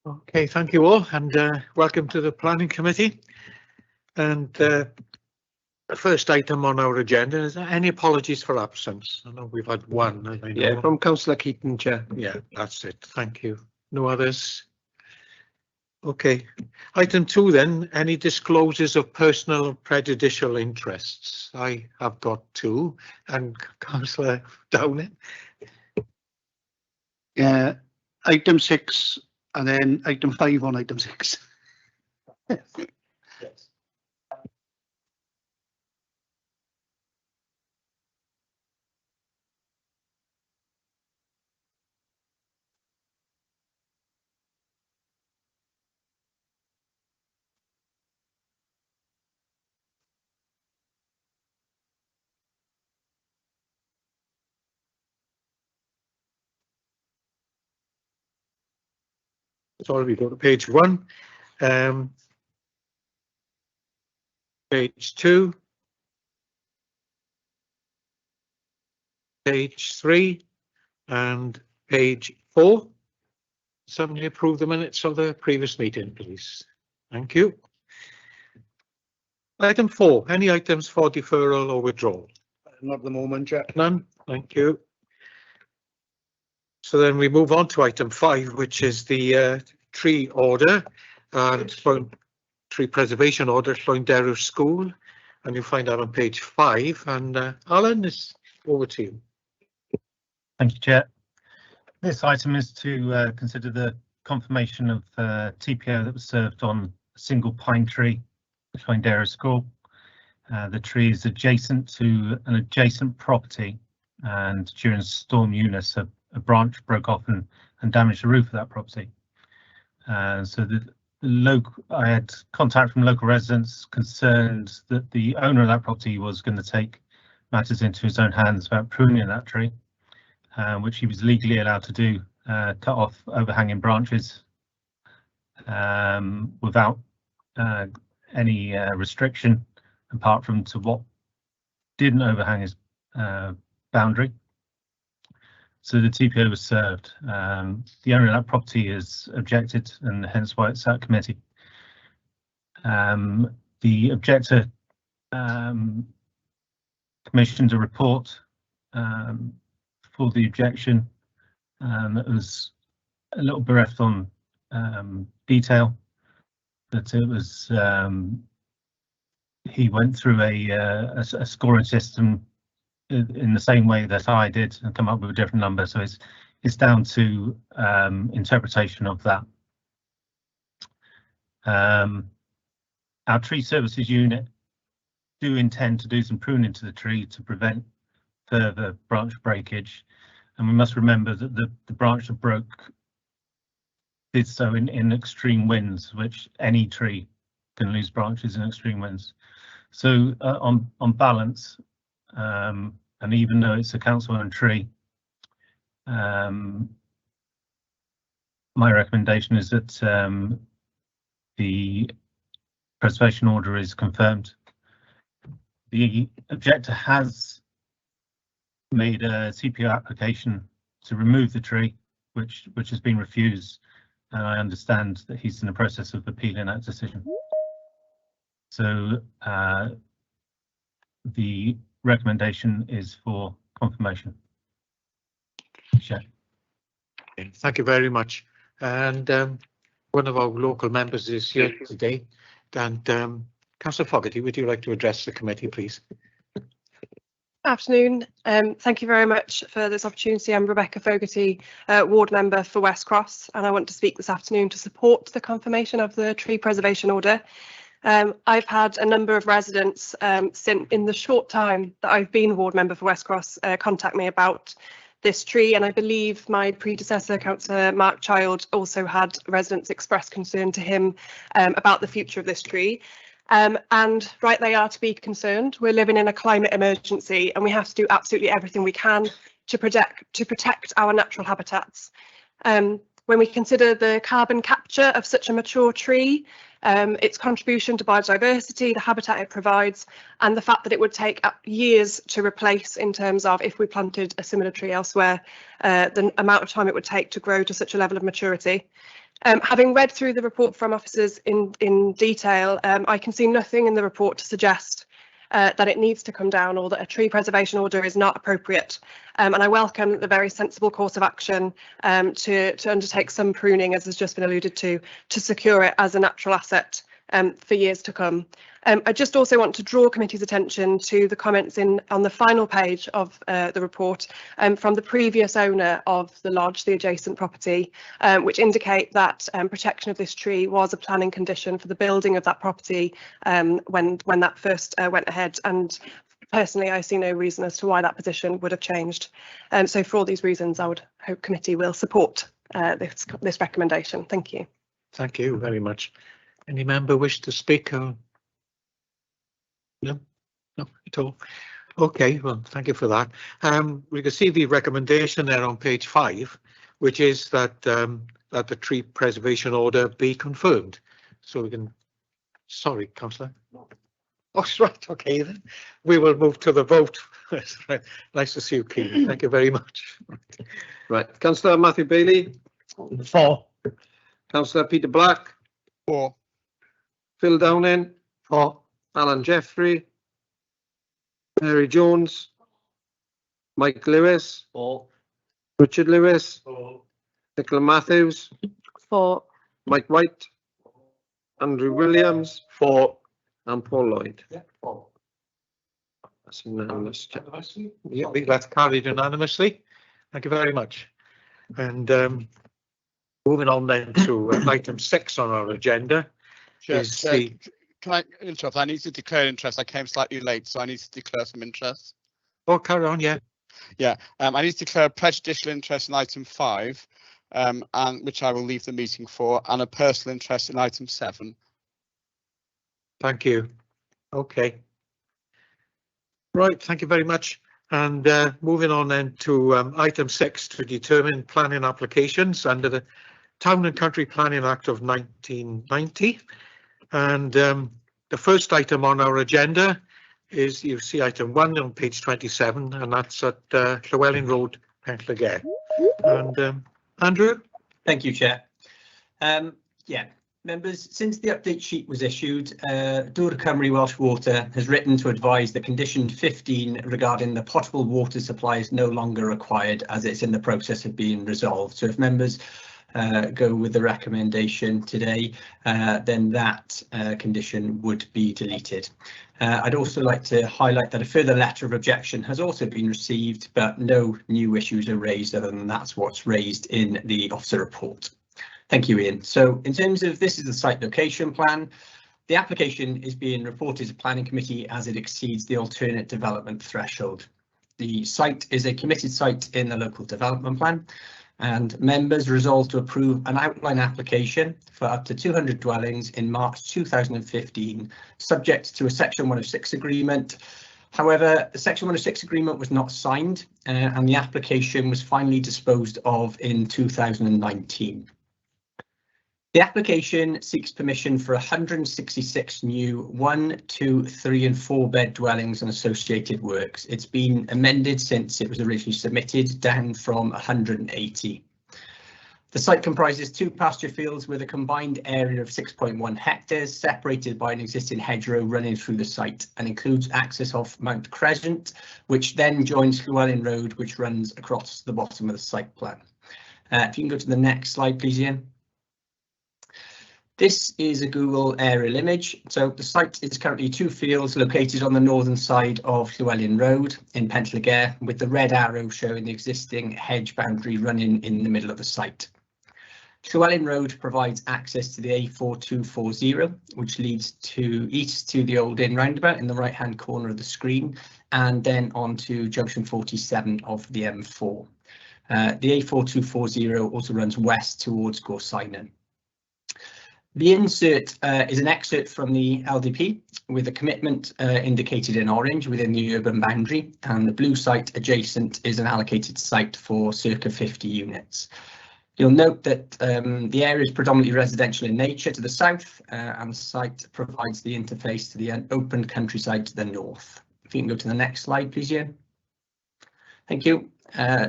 Okay, thank you all, and welcome to the Planning Committee. And the first item on our agenda is any apologies for absence. I know we've had one. Yeah, from Councillor Keaton, Chair. Yeah, that's it. Thank you. No others? Okay. Item 2 then, any disclosures of personal or prejudicial interests? I have got 2, and Councillor Downing. Yeah, item 6 and then item 5 on item 6. Yes. Sorry, we go to page 1, page 2, page 3, and page 4. Somebody approve the minutes of the previous meeting, please. Thank you. Item 4, any items for deferral or withdrawal? Not at the moment, Chair. None. Thank you. So then we move on to item 5, which is the tree order and tree preservation order at Llanderw School, and you'll find that on page 5. And Alan, it's over to you. Thank you, Chair. This item is to consider the confirmation of TPO that was served on a single pine tree at Llanderw School. The tree is adjacent to an adjacent property, and during Storm Eunice, a branch broke off and damaged the roof of that property. So I had contact from local residents concerned that the owner of that property was going to take matters into his own hands about pruning that tree, which he was legally allowed to do, cut off overhanging branches without any restriction apart from to what didn't overhang his boundary. So the TPO was served. The owner of that property has objected, and hence why it's at committee. The objector commissioned a report for the objection that was a little bereft on detail. That it was he went through a scoring system in the same way that I did and come up with a different number, so it's down to interpretation of that. Our tree services unit do intend to do some pruning to the tree to prevent further branch breakage, and we must remember that the branch that broke did so in extreme winds, which any tree can lose branches in extreme winds. So on balance, and even though it's a council-owned tree, my recommendation is that the preservation order is confirmed. The objector has made a CPO application to remove the tree, which has been refused, and I understand that he's in the process of appealing that decision. So the recommendation is for confirmation. Sure. Thank you very much. And one of our local members is here today. And Councillor Fogarty, would you like to address the committee, please? Afternoon. Thank you very much for this opportunity. I'm Rebecca Fogarty, ward member for West Cross, and I want to speak this afternoon to support the confirmation of the tree preservation order. I've had a number of residents in the short time that I've been ward member for West Cross contact me about this tree, and I believe my predecessor, Councillor Mark Child, also had residents express concern to him about the future of this tree. And right they are to be concerned. We're living in a climate emergency, and we have to do absolutely everything we can to protect our natural habitats. When we consider the carbon capture of such a mature tree, its contribution to biodiversity, the habitat it provides, and the fact that it would take years to replace in terms of if we planted a similar tree elsewhere, the amount of time it would take to grow to such a level of maturity. Having read through the report from officers in detail, I can see nothing in the report to suggest that it needs to come down or that a tree preservation order is not appropriate. And I welcome the very sensible course of action to undertake some pruning, as has just been alluded to secure it as a natural asset for years to come. I just also want to draw committee's attention to the comments on the final page of the report from the previous owner of the lodge, the adjacent property, which indicate that protection of this tree was a planning condition for the building of that property when that first went ahead. And personally, I see no reason as to why that position would have changed. So for all these reasons, I would hope committee will support this recommendation. Thank you. Thank you very much. Any member wish to speak? No, no at all. Okay, well, thank you for that. We can see the recommendation there on page 5, which is that that the tree preservation order be confirmed. So we can. Sorry, Councillor. Oh, right. Okay, then we will move to the vote. Right. Nice to see you, Keith. Thank you very much. Right, Councillor Matthew Bailey, 4. Councillor Peter Black, 4. Phil Downing, 4. Alan Jeffrey, Mary Jones, Mike Lewis, 4. Richard Lewis, Nicola Matthews, 4. Mike White, Andrew Williams, 4. and Paul Lloyd. Yeah, 4. That's unanimous. Yeah, that's carried unanimously. Thank you very much. And moving on then to item 6 on our agenda. Is the, Can I interrupt? I need to declare interest. I came slightly late, so I need to declare some interest. oh, carry on, yeah. Yeah, I need to declare a prejudicial interest in item 5, and which I will leave the meeting for, and a personal interest in item 7. Thank you. Okay. Right, thank you very much. And moving on then to item 6, to determine planning applications under the Town and Country Planning Act of 1990. And the first item on our agenda is, you see item 1 on page 27, and that's at Llewellyn Road, Penllygare. And Andrew? Thank you, Chair. Yeah, members, since the update sheet was issued, Dŵr Cymru Welsh Water has written to advise that condition 15 regarding the potable water supply is no longer required, as it's in the process of being resolved. So if members go with the recommendation today, then that condition would be deleted. I'd also like to highlight that a further letter of objection has also been received, but no new issues are raised other than that's what's raised in the officer report. Thank you, Ian. So in terms of, this is the site location plan. The application is being reported to planning committee as it exceeds the alternate development threshold. The site is a committed site in the local development plan, and members resolved to approve an outline application for up to 200 dwellings in March 2015, subject to a Section 106 agreement. However, the Section 106 agreement was not signed, and the application was finally disposed of in 2019. The application seeks permission for 166 new 1, 2, 3 and 4 bed dwellings and associated works. It's been amended since it was originally submitted, down from 180. The site comprises 2 pasture fields with a combined area of 6.1 hectares, separated by an existing hedgerow running through the site, and includes access off Mount Crescent, which then joins Llewellyn Road, which runs across the bottom of the site plan. If you can go to the next slide, please, Ian. This is a Google aerial image. So the site is currently 2 fields located on the northern side of Llewellyn Road in Penllygare, with the red arrow showing the existing hedge boundary running in the middle of the site. Llewellyn Road provides access to the A4240, which leads to east to the Old Inn roundabout in the right hand corner of the screen, and then on to junction 47 of the M4. The A4240 also runs west towards Gorsinan. The insert is an excerpt from the LDP with a commitment indicated in orange within the urban boundary, and the blue site adjacent is an allocated site for circa 50 units. You'll note that the area is predominantly residential in nature to the south, and the site provides the interface to the open countryside to the north. If you can go to the next slide, please, Ian. Thank you.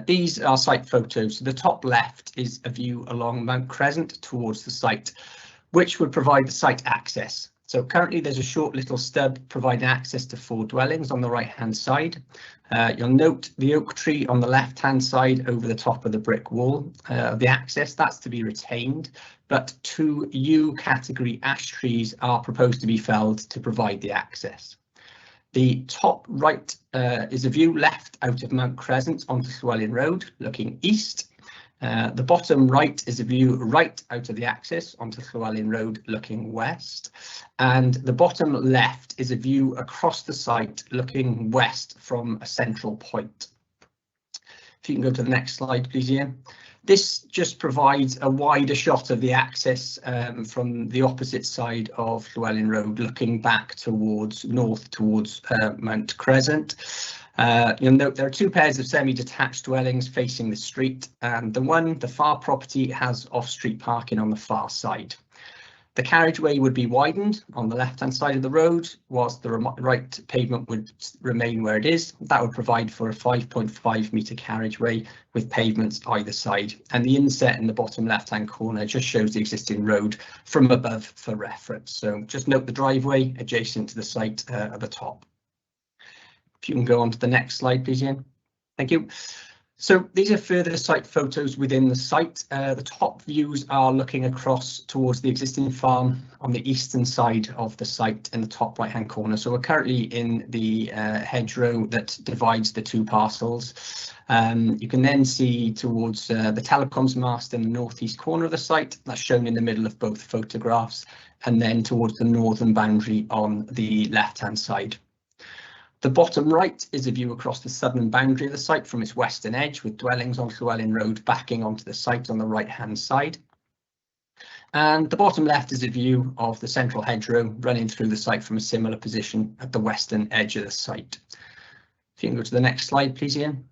These are site photos. The top left is a view along Mount Crescent towards the site, which would provide the site access. So currently there's a short little stub providing access to 4 dwellings on the right hand side. You'll note the oak tree on the left hand side over the top of the brick wall of the access. That's to be retained, but 2 U category ash trees are proposed to be felled to provide the access. The top right is a view left out of Mount Crescent onto Llewellyn Road looking east. The bottom right is a view right out of the access onto Llewellyn Road looking west, and the bottom left is a view across the site looking west from a central point. If you can go to the next slide, please, Ian. This just provides a wider shot of the access from the opposite side of Llewellyn Road, looking back towards north towards Mount Crescent. You'll note there are 2 pairs of semi-detached dwellings facing the street, and the far property has off-street parking on the far side. The carriageway would be widened on the left-hand side of the road, whilst the right pavement would remain where it is. That would provide for a 5.5 metre carriageway with pavements either side, and the inset in the bottom left-hand corner just shows the existing road from above for reference. So just note the driveway adjacent to the site at the top. If you can go on to the next slide, please, Ian. Thank you. So these are further site photos within the site. The top views are looking across towards the existing farm on the eastern side of the site in the top right hand corner. So we're currently in the hedgerow that divides the 2 parcels. You can then see towards the telecoms mast in the northeast corner of the site. That's shown in the middle of both photographs, and then towards the northern boundary on the left hand side. The bottom right is a view across the southern boundary of the site from its western edge, with dwellings on Llewellyn Road backing onto the site on the right hand side. And the bottom left is a view of the central hedgerow running through the site from a similar position at the western edge of the site. If you can go to the next slide, please, Ian.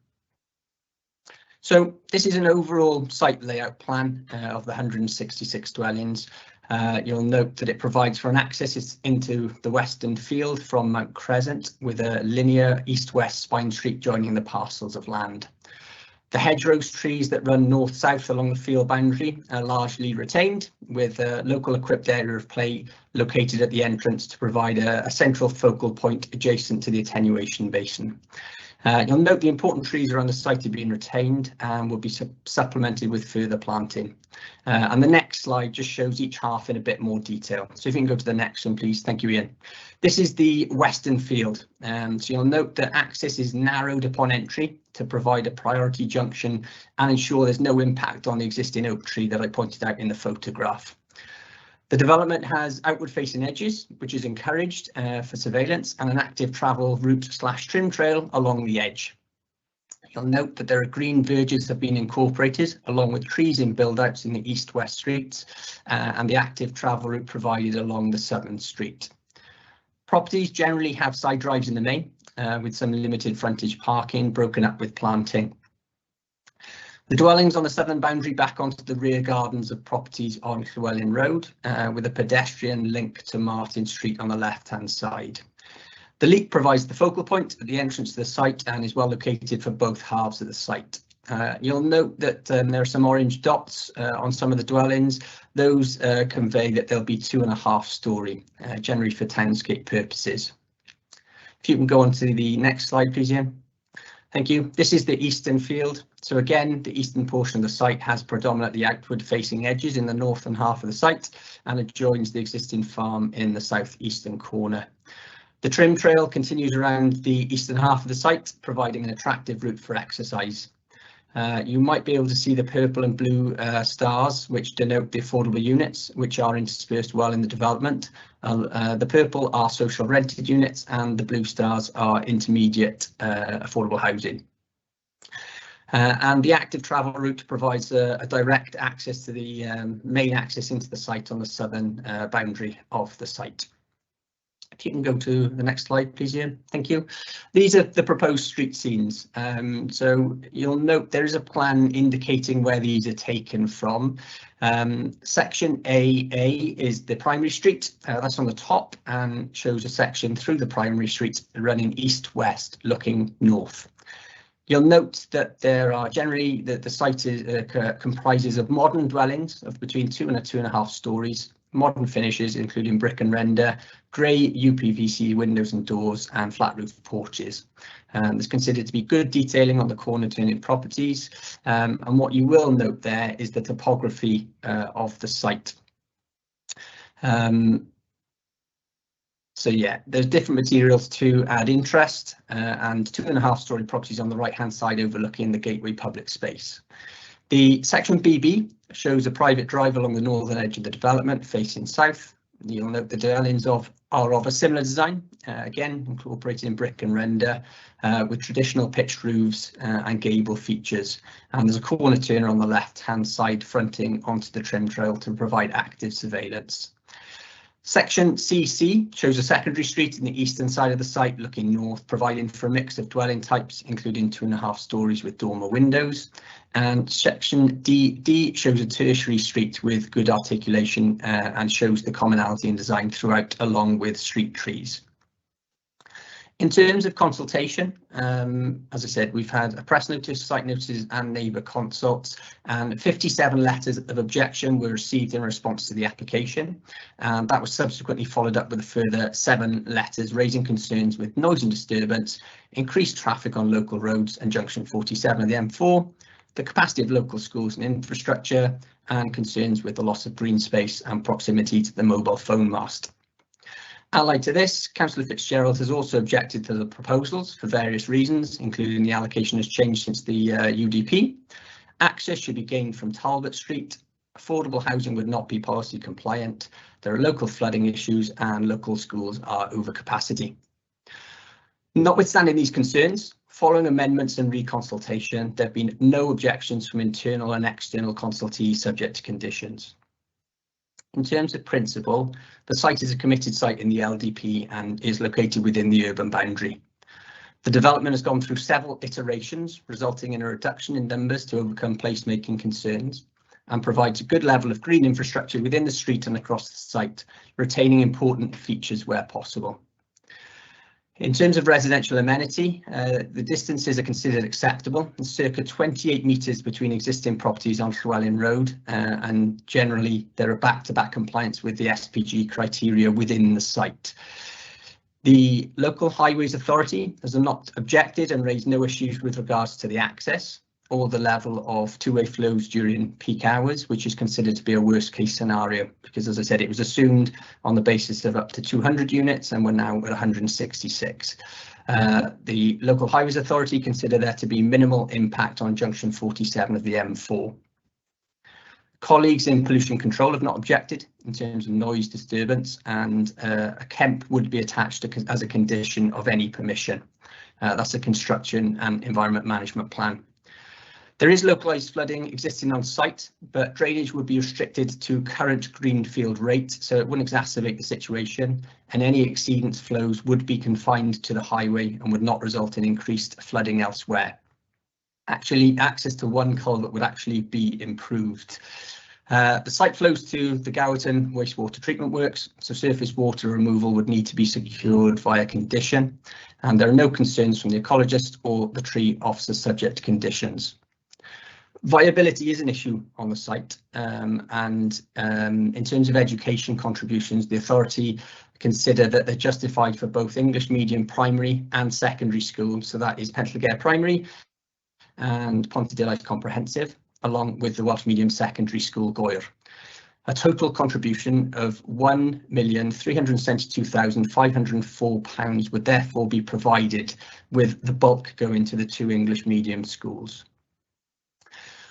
So this is an overall site layout plan of the 166 dwellings. You'll note that it provides for an access into the western field from Mount Crescent, with a linear east-west spine street joining the parcels of land. The hedgerows trees that run north-south along the field boundary are largely retained, with a local equipped area of play located at the entrance to provide a central focal point adjacent to the attenuation basin. You'll note the important trees around the site are being retained and will be supplemented with further planting. And the next slide just shows each half in a bit more detail. So if you can go to the next one, please. Thank you, Ian. This is the western field. So you'll note that access is narrowed upon entry to provide a priority junction and ensure there's no impact on the existing oak tree that I pointed out in the photograph. The development has outward facing edges, which is encouraged for surveillance, and an active travel route / trim trail along the edge. You'll note that there are green verges have been incorporated along with trees in build-outs in the east-west streets, and the active travel route provided along the southern street. Properties generally have side drives in the main, with some limited frontage parking broken up with planting. The dwellings on the southern boundary back onto the rear gardens of properties on Llewellyn Road, with a pedestrian link to Martin Street on the left-hand side. The leak provides the focal point at the entrance to the site and is well located for both halves of the site. You'll note that there are some orange dots on some of the dwellings. Those convey that they'll be 2.5 storey, generally for townscape purposes. If you can go on to the next slide, please, Ian. Thank you. This is the eastern field. So again, the eastern portion of the site has predominantly outward facing edges in the northern half of the site and adjoins the existing farm in the southeastern corner. The trim trail continues around the eastern half of the site, providing an attractive route for exercise. You might be able to see the purple and blue stars, which denote the affordable units, which are interspersed well in the development. The purple are social rented units and the blue stars are intermediate affordable housing. And the active travel route provides a direct access to the main access into the site on the southern boundary of the site. If you can go to the next slide, please, Ian. Thank you. These are the proposed street scenes. So you'll note there is a plan indicating where these are taken from. Section AA is the primary street. That's on the top and shows a section through the primary street running east-west looking north. You'll note that there are generally the site comprises of modern dwellings of between 2 and 2.5 stories, modern finishes including brick and render, grey UPVC windows and doors, and flat roof porches. There's considered to be good detailing on the corner turning properties, and what you will note there is the topography of the site. So yeah, there's different materials to add interest, and 2.5-storey properties on the right hand side overlooking the gateway public space. The section BB shows a private drive along the northern edge of the development facing south. You'll note the dwellings are of a similar design, again incorporated in brick and render, with traditional pitched roofs and gable features. And there's a corner turner on the left hand side fronting onto the trim trail to provide active surveillance. Section CC shows a secondary street in the eastern side of the site looking north, providing for a mix of dwelling types, including 2.5 stories with dormer windows. And section DD shows a tertiary street with good articulation and shows the commonality in design throughout, along with street trees. In terms of consultation, as I said, we've had a press notice, site notices and neighbour consults, and 57 letters of objection were received in response to the application, and that was subsequently followed up with a further 7 letters raising concerns with noise and disturbance, increased traffic on local roads and junction 47 of the M4, the capacity of local schools and infrastructure, and concerns with the loss of green space and proximity to the mobile phone mast. Allied to this, Councillor Fitzgerald has also objected to the proposals for various reasons, including the allocation has changed since the UDP. Access should be gained from Talbot Street. Affordable housing would not be policy compliant. There are local flooding issues and local schools are over capacity. Notwithstanding these concerns, following amendments and reconsultation, there have been no objections from internal and external consultees subject to conditions. In terms of principle, the site is a committed site in the LDP and is located within the urban boundary. The development has gone through several iterations, resulting in a reduction in numbers to overcome placemaking concerns, and provides a good level of green infrastructure within the street and across the site, retaining important features where possible. In terms of residential amenity, the distances are considered acceptable, and circa 28 metres between existing properties on Llewellyn Road, and generally there are back-to-back compliance with the SPG criteria within the site. The Local Highways Authority has not objected and raised no issues with regards to the access or the level of two-way flows during peak hours, which is considered to be a worst case scenario, because as I said, it was assumed on the basis of up to 200 units and we're now at 166. The Local Highways Authority consider there to be minimal impact on junction 47 of the M4. Colleagues in pollution control have not objected in terms of noise disturbance, and a KEMP would be attached as a condition of any permission. That's a construction and environment management plan. There is localised flooding existing on site, but drainage would be restricted to current greenfield rate, so it wouldn't exacerbate the situation, and any exceedance flows would be confined to the highway and would not result in increased flooding elsewhere. Actually, access to one culvert would actually be improved. The site flows to the Gowerton wastewater treatment works, so surface water removal would need to be secured via condition, and there are no concerns from the ecologist or the tree officer subject to conditions. Viability is an issue on the site, and in terms of education contributions, the authority consider that they're justified for both English medium primary and secondary schools, so that is Penllygare Primary and Pontedilais Comprehensive, along with the Welsh Medium Secondary School Goir. A total contribution of £1,372,504 would therefore be provided, with the bulk going to the 2 English medium schools.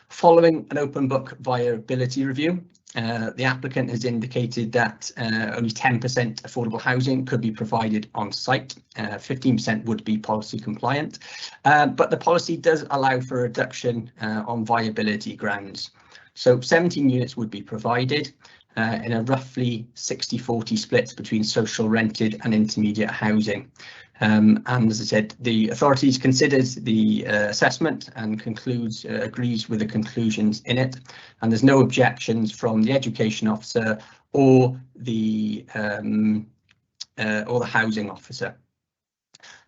Following an open book viability review, the applicant has indicated that only 10% affordable housing could be provided on site. 15% would be policy compliant, but the policy does allow for a reduction on viability grounds. So 17 units would be provided in a roughly 60-40 split between social, rented and intermediate housing. And as I said, the authorities considers the assessment and agrees with the conclusions in it, and there's no objections from the education officer or the housing officer.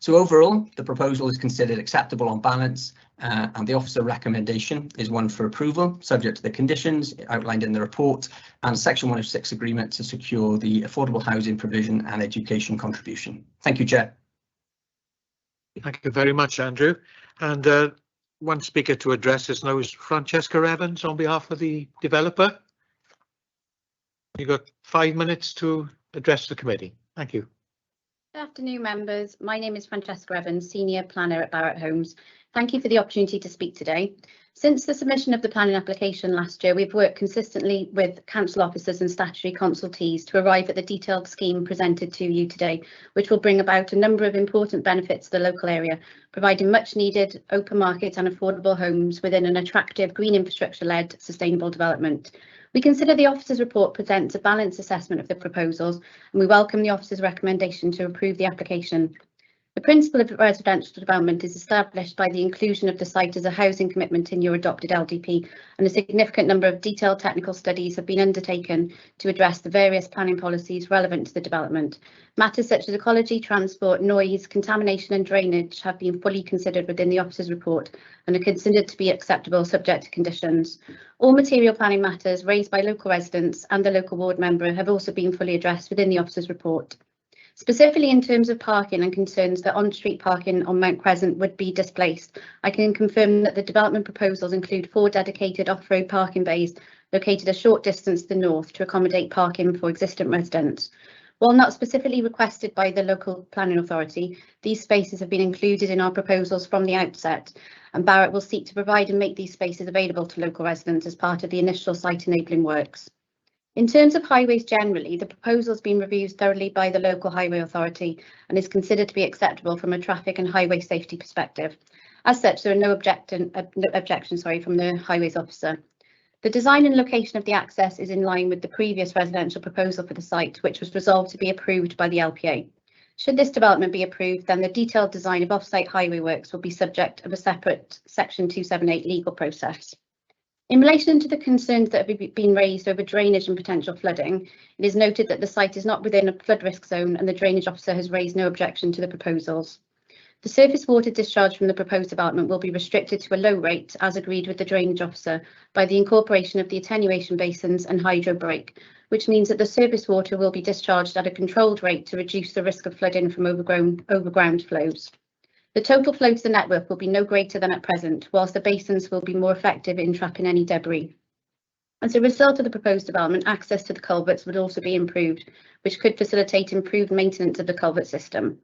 So overall, the proposal is considered acceptable on balance and the officer recommendation is one for approval, subject to the conditions outlined in the report and Section 106 agreement to secure the affordable housing provision and education contribution. Thank you, Chair. Thank you very much, Andrew. And one speaker to address us now is Francesca Evans on behalf of the developer. You've got 5 minutes to address the committee. Thank you. Good afternoon, members. My name is Francesca Evans, Senior Planner at Barrett Homes. Thank you for the opportunity to speak today. Since the submission of the planning application last year, we've worked consistently with council officers and statutory consultees to arrive at the detailed scheme presented to you today, which will bring about a number of important benefits to the local area, providing much needed open market and affordable homes within an attractive green infrastructure-led sustainable development. We consider the officer's report presents a balanced assessment of the proposals, and we welcome the officer's recommendation to approve the application. The principle of residential development is established by the inclusion of the site as a housing commitment in your adopted LDP, and a significant number of detailed technical studies have been undertaken to address the various planning policies relevant to the development. Matters such as ecology, transport, noise, contamination and drainage have been fully considered within the officer's report and are considered to be acceptable subject to conditions. All material planning matters raised by local residents and the local ward member have also been fully addressed within the officer's report. Specifically in terms of parking and concerns that on-street parking on Mount Crescent would be displaced, I can confirm that the development proposals include 4 dedicated off-road parking bays located a short distance to the north to accommodate parking for existing residents. While not specifically requested by the local planning authority, these spaces have been included in our proposals from the outset, and Barrett will seek to provide and make these spaces available to local residents as part of the initial site enabling works. In terms of highways generally, the proposal has been reviewed thoroughly by the local highway authority and is considered to be acceptable from a traffic and highway safety perspective. As such, there are no objections from the highways officer. The design and location of the access is in line with the previous residential proposal for the site, which was resolved to be approved by the LPA. Should this development be approved, then the detailed design of off-site highway works will be subject of a separate Section 278 legal process. In relation to the concerns that have been raised over drainage and potential flooding, it is noted that the site is not within a flood risk zone and the drainage officer has raised no objection to the proposals. The surface water discharge from the proposed development will be restricted to a low rate, as agreed with the drainage officer, by the incorporation of the attenuation basins and hydro break, which means that the surface water will be discharged at a controlled rate to reduce the risk of flooding from overground flows. The total flow to the network will be no greater than at present, whilst the basins will be more effective in trapping any debris. As a result of the proposed development, access to the culverts would also be improved, which could facilitate improved maintenance of the culvert system.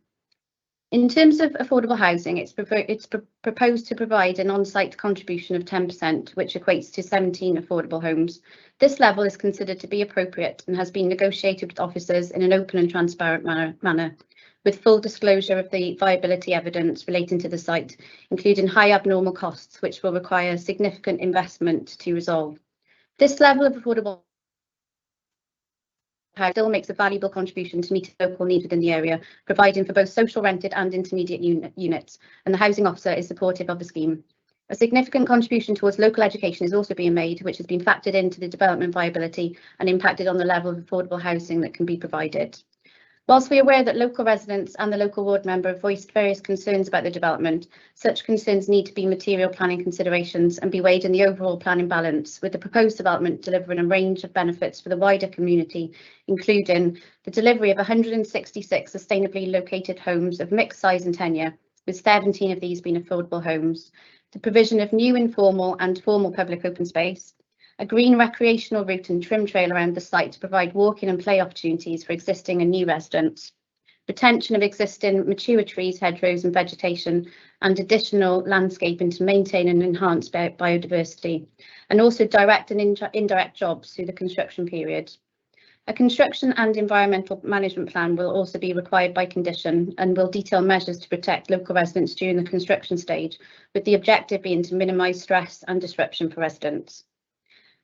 In terms of affordable housing, it's proposed to provide an on-site contribution of 10%, which equates to 17 affordable homes. This level is considered to be appropriate and has been negotiated with officers in an open and transparent manner, with full disclosure of the viability evidence relating to the site, including high abnormal costs, which will require significant investment to resolve. This level of affordable housing still makes a valuable contribution to meet local needs within the area, providing for both social rented and intermediate units, and the housing officer is supportive of the scheme. A significant contribution towards local education is also being made, which has been factored into the development viability and impacted on the level of affordable housing that can be provided. Whilst we are aware that local residents and the local ward member have voiced various concerns about the development, such concerns need to be material planning considerations and be weighed in the overall planning balance, with the proposed development delivering a range of benefits for the wider community, including the delivery of 166 sustainably located homes of mixed size and tenure, with 17 of these being affordable homes, the provision of new informal and formal public open space, a green recreational route and trim trail around the site to provide walking and play opportunities for existing and new residents, retention of existing mature trees, hedgerows and vegetation, and additional landscaping to maintain and enhance biodiversity, and also direct and indirect jobs through the construction period. A construction and environmental management plan will also be required by condition and will detail measures to protect local residents during the construction stage, with the objective being to minimise stress and disruption for residents.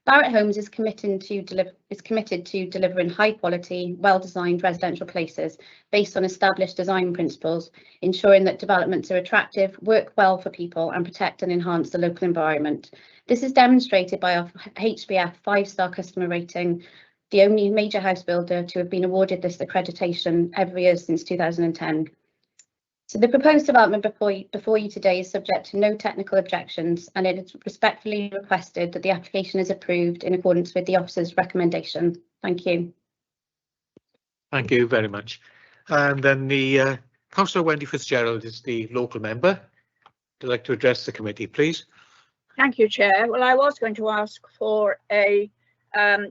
Barrett Homes is committed to delivering high quality, well-designed residential places based on established design principles, ensuring that developments are attractive, work well for people and protect and enhance the local environment. This is demonstrated by our HBF 5-star customer rating, the only major house builder to have been awarded this accreditation every year since 2010. So the proposed development before you today is subject to no technical objections, and it is respectfully requested that the application is approved in accordance with the officer's recommendation. Thank you. Thank you very much. And then the Councillor Wendy Fitzgerald is the local member. Would you like to address the committee, please? Thank you, Chair. Well, I was going to ask for a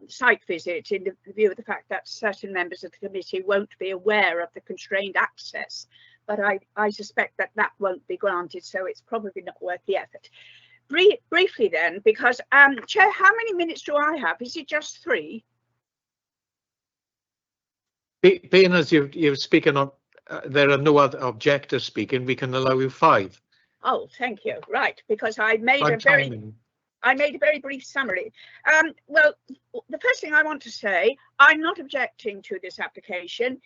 site visit in the view of the fact that certain members of the committee won't be aware of the constrained access, but I suspect that that won't be granted, so it's probably not worth the effort. Briefly then, because Chair, how many minutes do I have? Is it just 3? Being as you're speaking on, there are no other objectors speaking, we can allow you 5. Oh, thank you. Right, because I made a very brief summary. Well, the first thing I want to say, I'm not objecting to this application.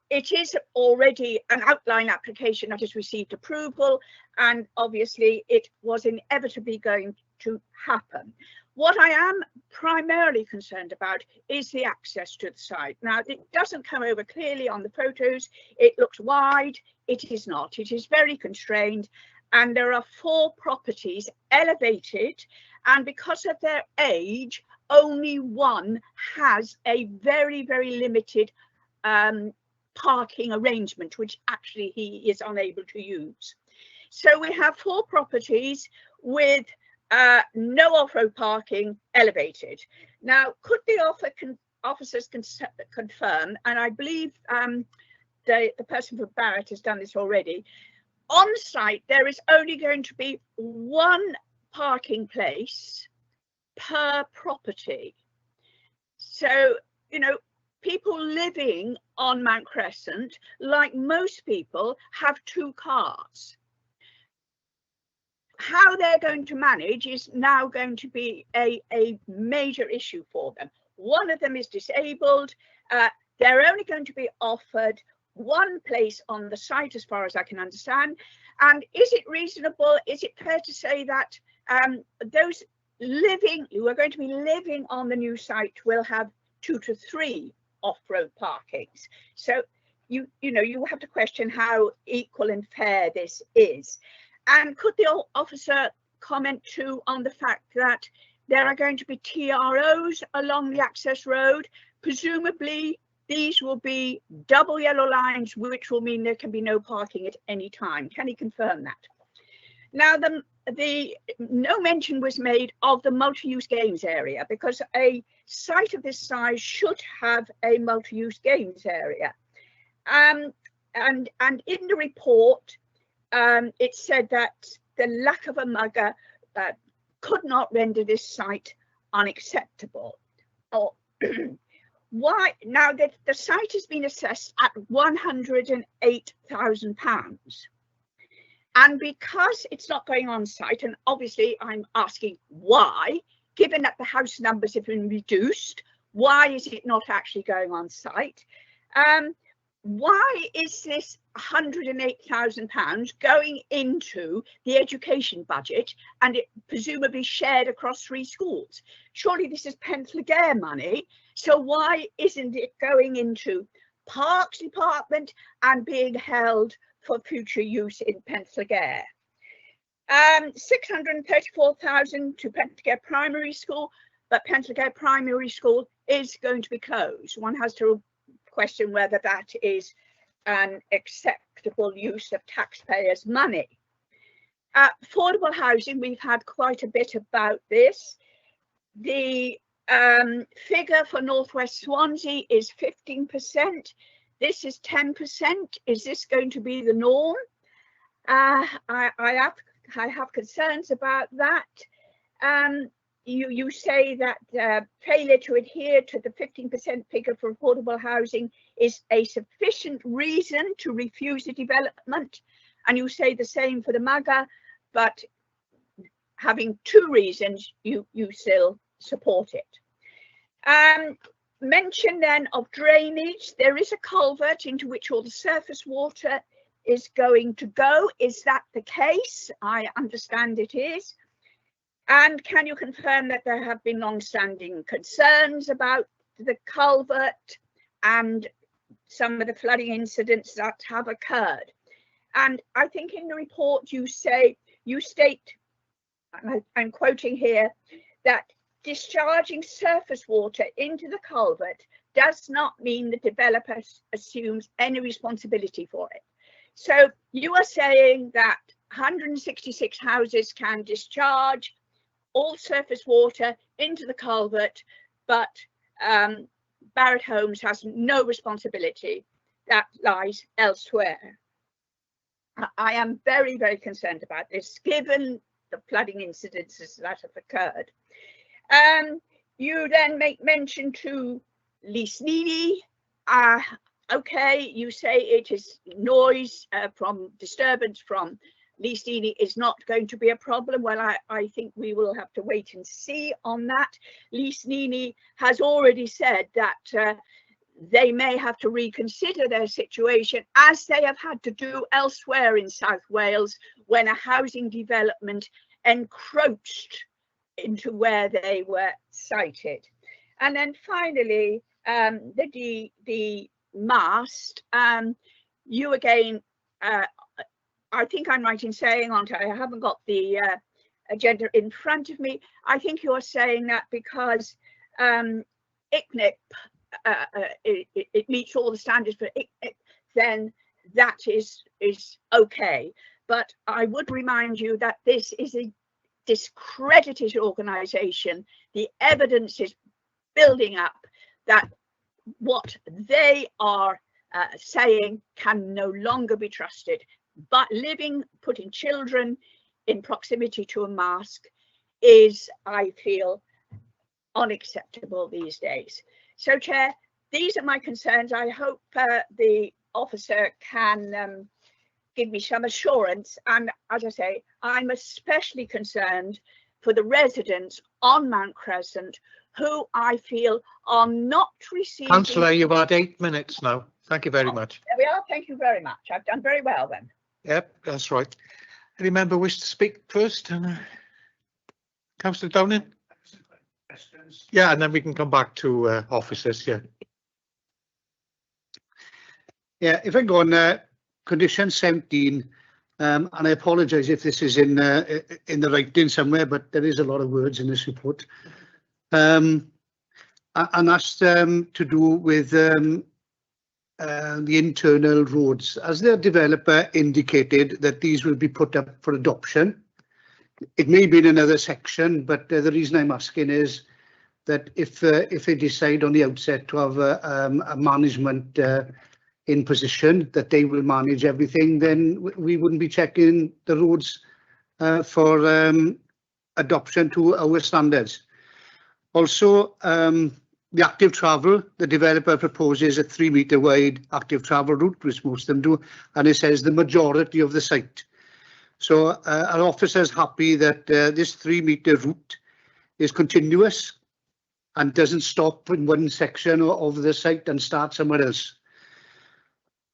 It is already an outline application that has received approval, and obviously it was inevitably going to happen. What I am primarily concerned about is the access to the site. Now, it doesn't come over clearly on the photos. It looks wide. It is not. It is very constrained, and there are 4 properties elevated, and because of their age, only one has a very, very limited parking arrangement, which actually he is unable to use. So we have 4 properties with no off-road parking elevated. Now, could the officers confirm, and I believe the person from Barrett has done this already, on site there is only going to be 1 parking place per property. So, you know, people living on Mount Crescent, like most people, have 2 cars. How they're going to manage is now going to be a major issue for them. One of them is disabled. They're only going to be offered 1 place on the site, as far as I can understand. And is it reasonable, is it fair to say that those who are going to be living on the new site will have 2 to 3 off-road parkings? So you know, you have to question how equal and fair this is. And could the officer comment too on the fact that there are going to be TROs along the access road? Presumably these will be double yellow lines, which will mean there can be no parking at any time. Can he confirm that? Now, no mention was made of the multi-use games area, because a site of this size should have a multi-use games area. And in the report, it said that the lack of a mugger could not render this site unacceptable. Or why? Now that the site has been assessed at £108,000, and because it's not going on site, and obviously I'm asking why, given that the house numbers have been reduced, why is it not actually going on site? Why is this £108,000 going into the education budget, and it presumably shared across 3 schools? Surely this is Pentlegare money, so why isn't it going into Parks Department and being held for future use in Pentlegare? 634,000 to Pentlegare Primary School, but Pentlegare Primary School is going to be closed. One has to question whether that is an acceptable use of taxpayers' money. Affordable housing, we've had quite a bit about this. The figure for Northwest Swansea is 15%. This is 10%. Is this going to be the norm? I have concerns about that. You say that failure to adhere to the 15% figure for affordable housing is a sufficient reason to refuse the development, and you say the same for the MAGA, but having 2 reasons, you still support it. Mention then of drainage. There is a culvert into which all the surface water is going to go. Is that the case? I understand it is. And can you confirm that there have been long-standing concerns about the culvert and some of the flooding incidents that have occurred? And I think in the report you state, I'm quoting here, that discharging surface water into the culvert does not mean the developer assumes any responsibility for it. So you are saying that 166 houses can discharge all surface water into the culvert, but Barrett Homes has no responsibility. That lies elsewhere. I am very, very concerned about this, given the flooding incidences that have occurred. You then make mention to Lisnini. Okay, you say it is noise from disturbance from Lisnini is not going to be a problem. Well, I think we will have to wait and see on that. Lisnini has already said that they may have to reconsider their situation, as they have had to do elsewhere in South Wales when a housing development encroached into where they were sited. And then finally, the mast, you again, I think I'm right in saying, I haven't got the agenda in front of me. I think you're saying that because ICNIP, it meets all the standards for ICNIP, then that is okay. But I would remind you that this is a discredited organisation. The evidence is building up that what they are saying can no longer be trusted. But putting children in proximity to a mosque is, I feel, unacceptable these days. So, Chair, these are my concerns. I hope the officer can give me some assurance. And as I say, I'm especially concerned for the residents on Mount Crescent who I feel are not receiving. Councillor, you've had 8 minutes now. Thank you very much. There we are. Thank you very much. I've done very well then. Yep, that's right. Any member wish to speak first? Councillor Downing? Yeah, and then we can come back to officers. Yeah. Yeah, if I go on condition 17, and I apologise if this is in the writing somewhere, but there is a lot of words in this report, and that's to do with the internal roads. As the developer indicated that these will be put up for adoption. It may be in another section, but the reason I'm asking is that if they decide on the outset to have a management in position that they will manage everything, then we wouldn't be checking the roads for adoption to our standards. Also, the active travel, the developer proposes a 3 metre wide active travel route, which most of them do, and it says the majority of the site. So our officer is happy that this 3 metre route is continuous and doesn't stop in one section of the site and start somewhere else.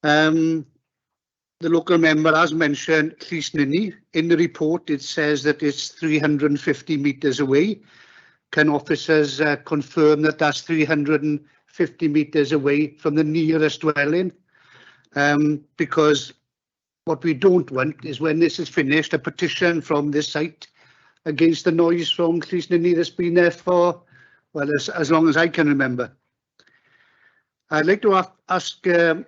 The local member has mentioned Llisnini. In the report, it says that it's 350 metres away. Can officers confirm that that's 350 metres away from the nearest dwelling? Because what we don't want is, when this is finished, a petition from this site against the noise from Llisnini that's been there for, well, as long as I can remember. I'd like to ask the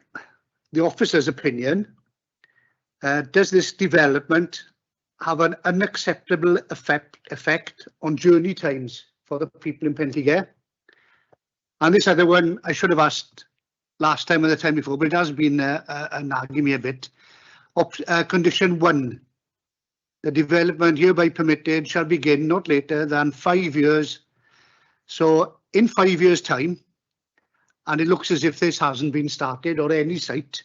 officer's opinion. Does this development have an unacceptable effect on journey times for the people in Pentigere? And this other one I should have asked last time or the time before, but it has been nagging me a bit. Condition 1, the development hereby permitted shall begin not later than 5 years. So in 5 years' time, and it looks as if this hasn't been started or any site,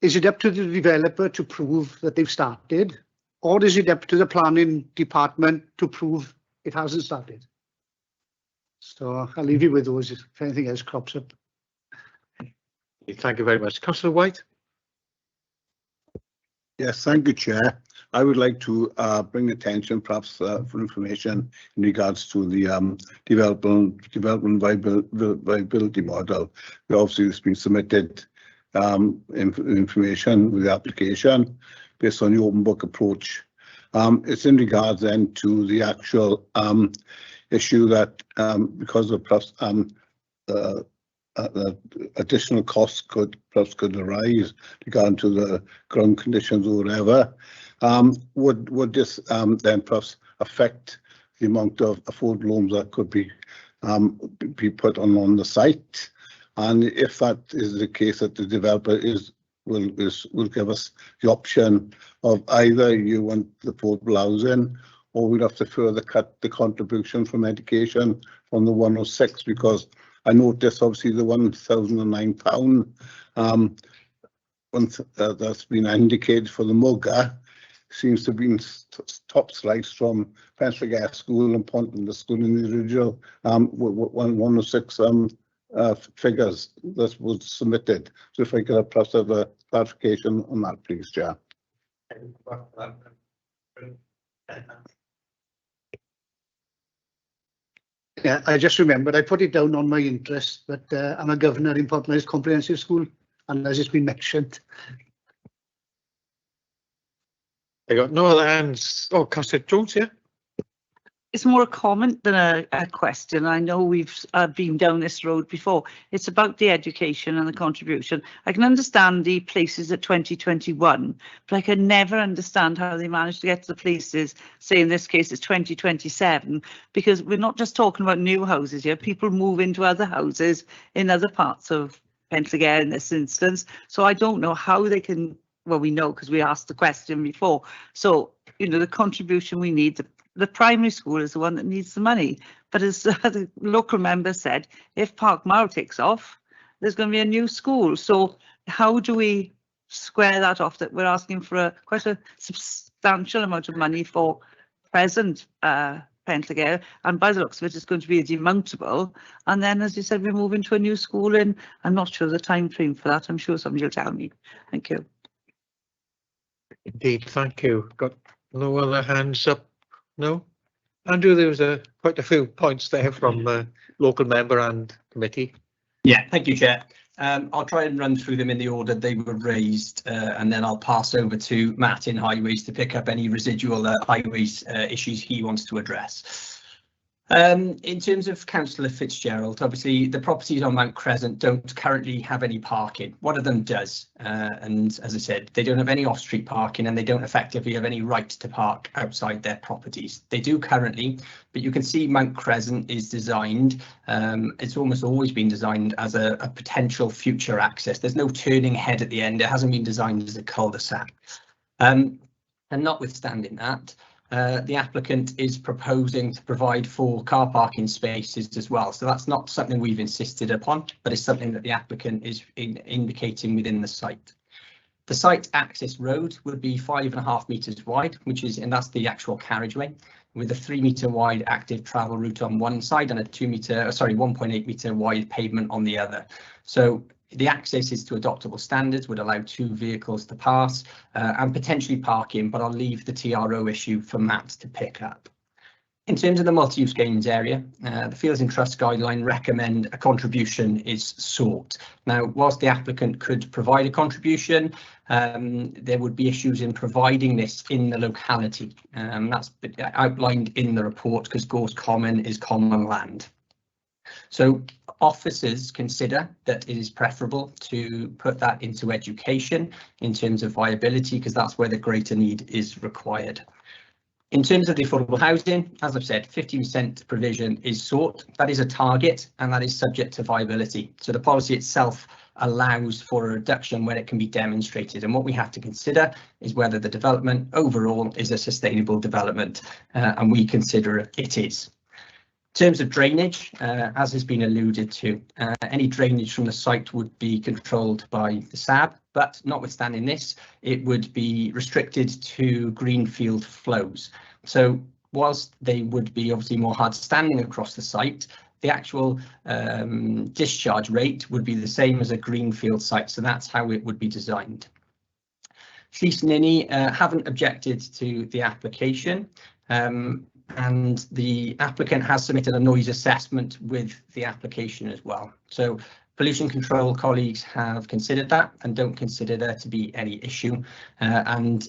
is it up to the developer to prove that they've started, or is it up to the planning department to prove it hasn't started? So I'll leave you with those if anything else crops up. Thank you very much. Councillor White? Yes, thank you, Chair. I would like to bring attention, perhaps, for information in regards to the development viability model. Obviously, it's been submitted information with the application based on the open book approach. It's in regards then to the actual issue that because of perhaps additional costs could arise regarding to the ground conditions or whatever. Would this then perhaps affect the amount of affordable homes that could be put on the site? And if that is the case, that the developer will give us the option of either you want the affordable housing, or we'd have to further cut the contribution from education from the 106, because I noticed obviously the £1,009 that's been indicated for the MUGA seems to have been top sliced from Francesca School and Ponton the school in the original 106 figures that was submitted. So if I could perhaps have a clarification on that, please, Chair. Yeah, I just remembered I put it down on my interest, but I'm a governor in Pontypridd Comprehensive School, and as it's been mentioned. I got no other hands. Oh, Councillor Jones, yeah. It's more a comment than a question. I know we've been down this road before. It's about the education and the contribution. I can understand the places at 2021, but I can never understand how they managed to get to the places, say in this case it's 2027, because we're not just talking about new houses here. People move into other houses in other parts of Penllygare in this instance. So I don't know how they can, well, we know because we asked the question before. So, you know, the contribution we need, the primary school is the one that needs the money. But as the local member said, if Park Mawr takes off, there's going to be a new school. So how do we square that off, that we're asking for quite a substantial amount of money for present Penllygare, and by the looks of it, it's going to be a demountable. And then, as you said, we're moving to a new school, and I'm not sure the time frame for that. I'm sure somebody will tell me. Thank you. Indeed, thank you. Got no other hands up? No? Andrew, there was quite a few points there from local member and committee. Yeah, thank you, Chair. I'll try and run through them in the order they were raised, and then I'll pass over to Matt in Highways to pick up any residual highways issues he wants to address. In terms of Councillor Fitzgerald, obviously the properties on Mount Crescent don't currently have any parking. One of them does, and as I said, they don't have any off-street parking, and they don't effectively have any right to park outside their properties. They do currently, but you can see Mount Crescent is designed, it's almost always been designed as a potential future access. There's no turning head at the end. It hasn't been designed as a cul-de-sac. And notwithstanding that, the applicant is proposing to provide for car parking spaces as well. So that's not something we've insisted upon, but it's something that the applicant is indicating within the site. The site access road would be 5.5 metres wide, and that's the actual carriageway, with a 3 metre wide active travel route on one side and a 1.8 metre wide pavement on the other. So the access is to adoptable standards, would allow 2 vehicles to pass and potentially parking, but I'll leave the TRO issue for Matt to pick up. In terms of the multi-use gains area, the Fields and Trust guideline recommend a contribution is sought. Now, whilst the applicant could provide a contribution, there would be issues in providing this in the locality. That's outlined in the report because Gorse Common is common land. So officers consider that it is preferable to put that into education in terms of viability, because that's where the greater need is required. In terms of the affordable housing, as I've said, 50% provision is sought. That is a target, and that is subject to viability. So the policy itself allows for a reduction when it can be demonstrated. And what we have to consider is whether the development overall is a sustainable development, and we consider it is. In terms of drainage, as has been alluded to, any drainage from the site would be controlled by the SAB, but notwithstanding this, it would be restricted to greenfield flows. So whilst they would be obviously more hard standing across the site, the actual discharge rate would be the same as a greenfield site. So that's how it would be designed. Llys Nini haven't objected to the application. and the applicant has submitted a noise assessment with the application as well. So pollution control colleagues have considered that and don't consider there to be any issue. In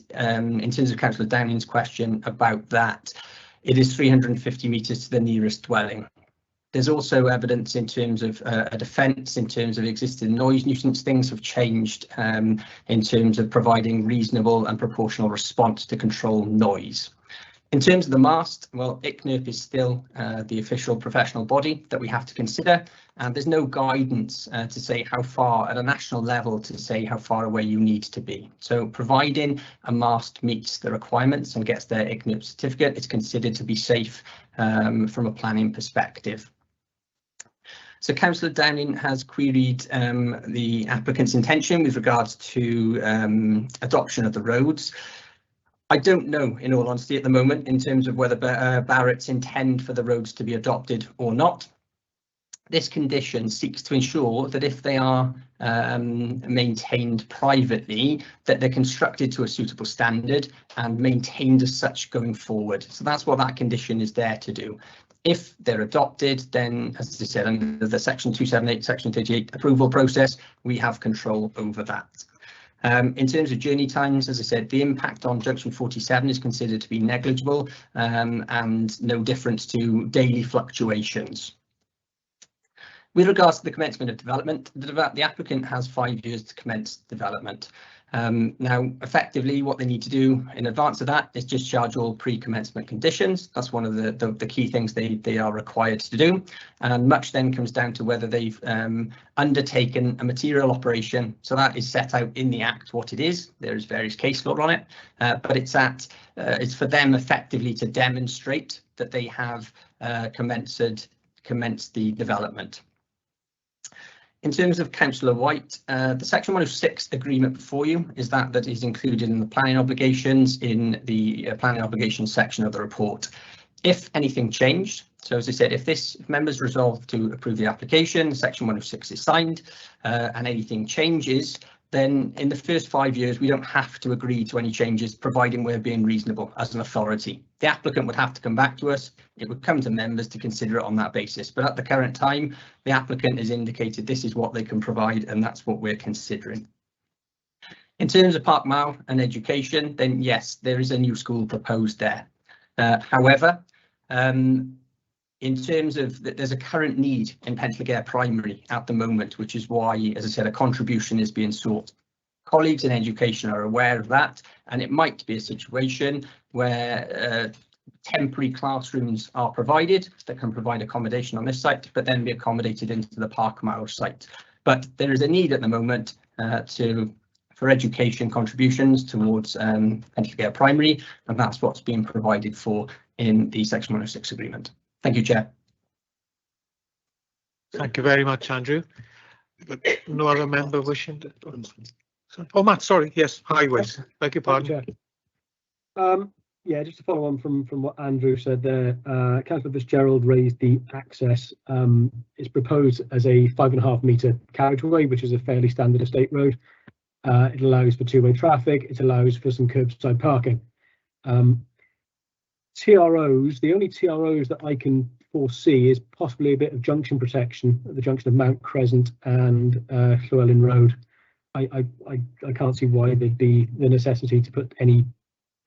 terms of Councillor Downing's question about that, it is 350 metres to the nearest dwelling. There's also evidence in terms of a defence, in terms of existing noise nuisance. Things have changed in terms of providing reasonable and proportional response to control noise. In terms of the mast, well, ICNIRP is still the official professional body that we have to consider, and there's no guidance to say how far at a national level to say how far away you need to be. So providing a mast meets the requirements and gets their ICNIRP certificate, it's considered to be safe from a planning perspective. So Councillor Downing has queried the applicant's intention with regards to adoption of the roads. I don't know, in all honesty, at the moment, in terms of whether Barrett's intend for the roads to be adopted or not. This condition seeks to ensure that if they are maintained privately, that they're constructed to a suitable standard and maintained as such going forward. So that's what that condition is there to do. If they're adopted, then, as I said, under the Section 278, Section 38 approval process, we have control over that. In terms of journey times, as I said, the impact on junction 47 is considered to be negligible and no difference to daily fluctuations. With regards to the commencement of development, the applicant has 5 years to commence development. Now, effectively, what they need to do in advance of that is discharge all pre-commencement conditions. That's one of the key things they are required to do. And much then comes down to whether they've undertaken a material operation. So that is set out in the Act what it is. There's various case law on it, but it's for them effectively to demonstrate that they have commenced the development. In terms of Councillor White, the Section 106 agreement before you is that is included in the planning obligations in the planning obligations section of the report. If anything changed, so as I said, if members resolve to approve the application, Section 106 is signed and anything changes, then in the first 5 years, we don't have to agree to any changes, providing we're being reasonable as an authority. The applicant would have to come back to us. It would come to members to consider it on that basis. But at the current time, the applicant has indicated this is what they can provide, and that's what we're considering. In terms of Park Mile and education, then yes, there is a new school proposed there. However, in terms of there's a current need in Penllygare Primary at the moment, which is why, as I said, a contribution is being sought. Colleagues in education are aware of that, and it might be a situation where temporary classrooms are provided that can provide accommodation on this site, but then be accommodated into the Park Mile site. But there is a need at the moment for education contributions towards Penllygare Primary, and that's what's being provided for in the Section 106 agreement. Thank you, Chair. Thank you very much, Andrew. No other member wishing to? Oh, Matt, sorry. Yes, highways. Beg your pardon. Yeah, just to follow on from what Andrew said there, Councillor Fitzgerald raised the access. It's proposed as a 5.5 metre carriageway, which is a fairly standard estate road. It allows for two-way traffic. It allows for some curbside parking. TROs, the only TROs that I can foresee is possibly a bit of junction protection at the junction of Mount Crescent and Llewellyn Road. I can't see why there'd be the necessity to put any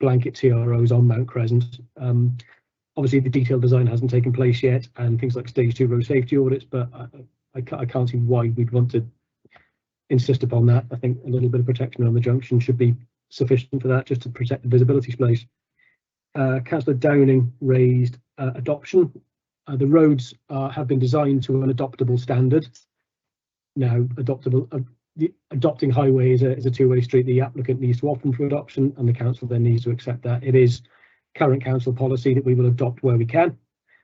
blanket TROs on Mount Crescent. Obviously, the detailed design hasn't taken place yet, and things like stage 2 road safety audits, but I can't see why we'd want to insist upon that. I think a little bit of protection on the junction should be sufficient for that, just to protect the visibility space. Councillor Downing raised adoption. The roads have been designed to an adoptable standard. Now, adopting highway is a two-way street. The applicant needs to opt for adoption, and the council then needs to accept that. It is current council policy that we will adopt where we can.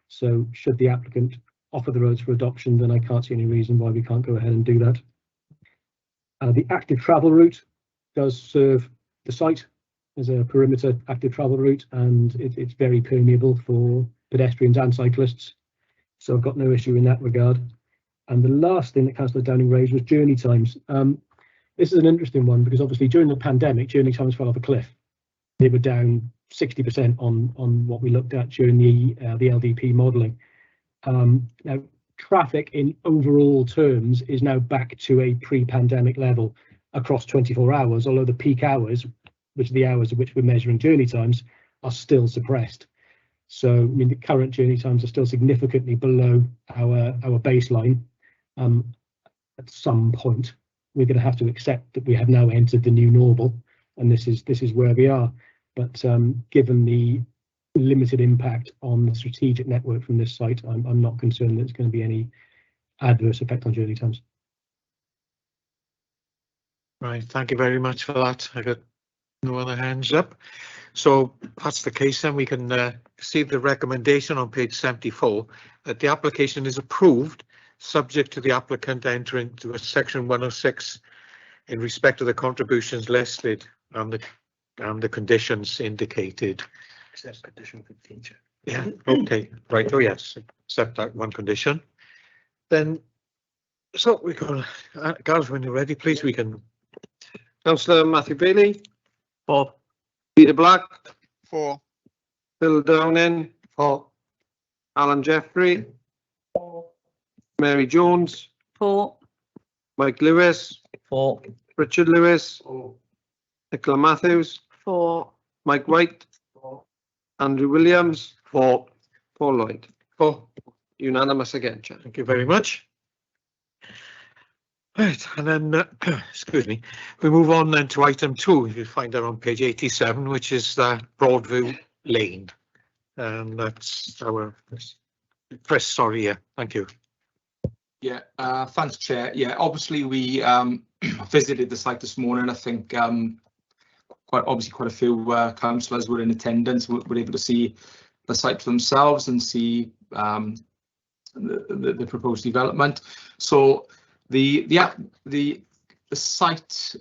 So should the applicant offer the roads for adoption, then I can't see any reason why we can't go ahead and do that. The active travel route does serve the site as a perimeter active travel route, and it's very permeable for pedestrians and cyclists. So I've got no issue in that regard. And the last thing that Councillor Downing raised was journey times. This is an interesting one because obviously during the pandemic, journey times fell off a cliff. they were down 60% on what we looked at during the LDP modelling. Now, traffic in overall terms is now back to a pre-pandemic level across 24 hours, although the peak hours, which are the hours at which we're measuring journey times, are still suppressed. So, I mean, the current journey times are still significantly below our baseline. At some point, we're going to have to accept that we have now entered the new normal, and this is where we are. But given the limited impact on the strategic network from this site, I'm not concerned that there's going to be any adverse effect on journey times. Right, thank you very much for that. I got no other hands up. So that's the case, then we can see the recommendation on page 74 that the application is approved subject to the applicant entering to a section 106 in respect to the contributions listed and the conditions indicated. Except condition for feature. Yeah, okay, right, oh yes, except that one condition. Then, so we can, Gareth, when you're ready, please, we can. Councillor Matthew Bailey, 4. Peter Black, 4. Phil Downing, 4. Alan Jeffrey, 4. Mary Jones, 4. Mike Lewis, 4. Richard Lewis, 4. Nicola Matthews, 4. Mike White, 4. Andrew Williams, 4. Paul Lloyd. 4. Unanimous again, Chair. Thank you very much. Right, and then, excuse me, we move on then to item 2. You'll find that on page 87, which is Broadview Lane. And that's our Chris, sorry, yeah, thank you. Yeah, thanks, Chair. Yeah, obviously we visited the site this morning. I think quite a few councillors were in attendance. Were able to see the site for themselves and see the proposed development. So the site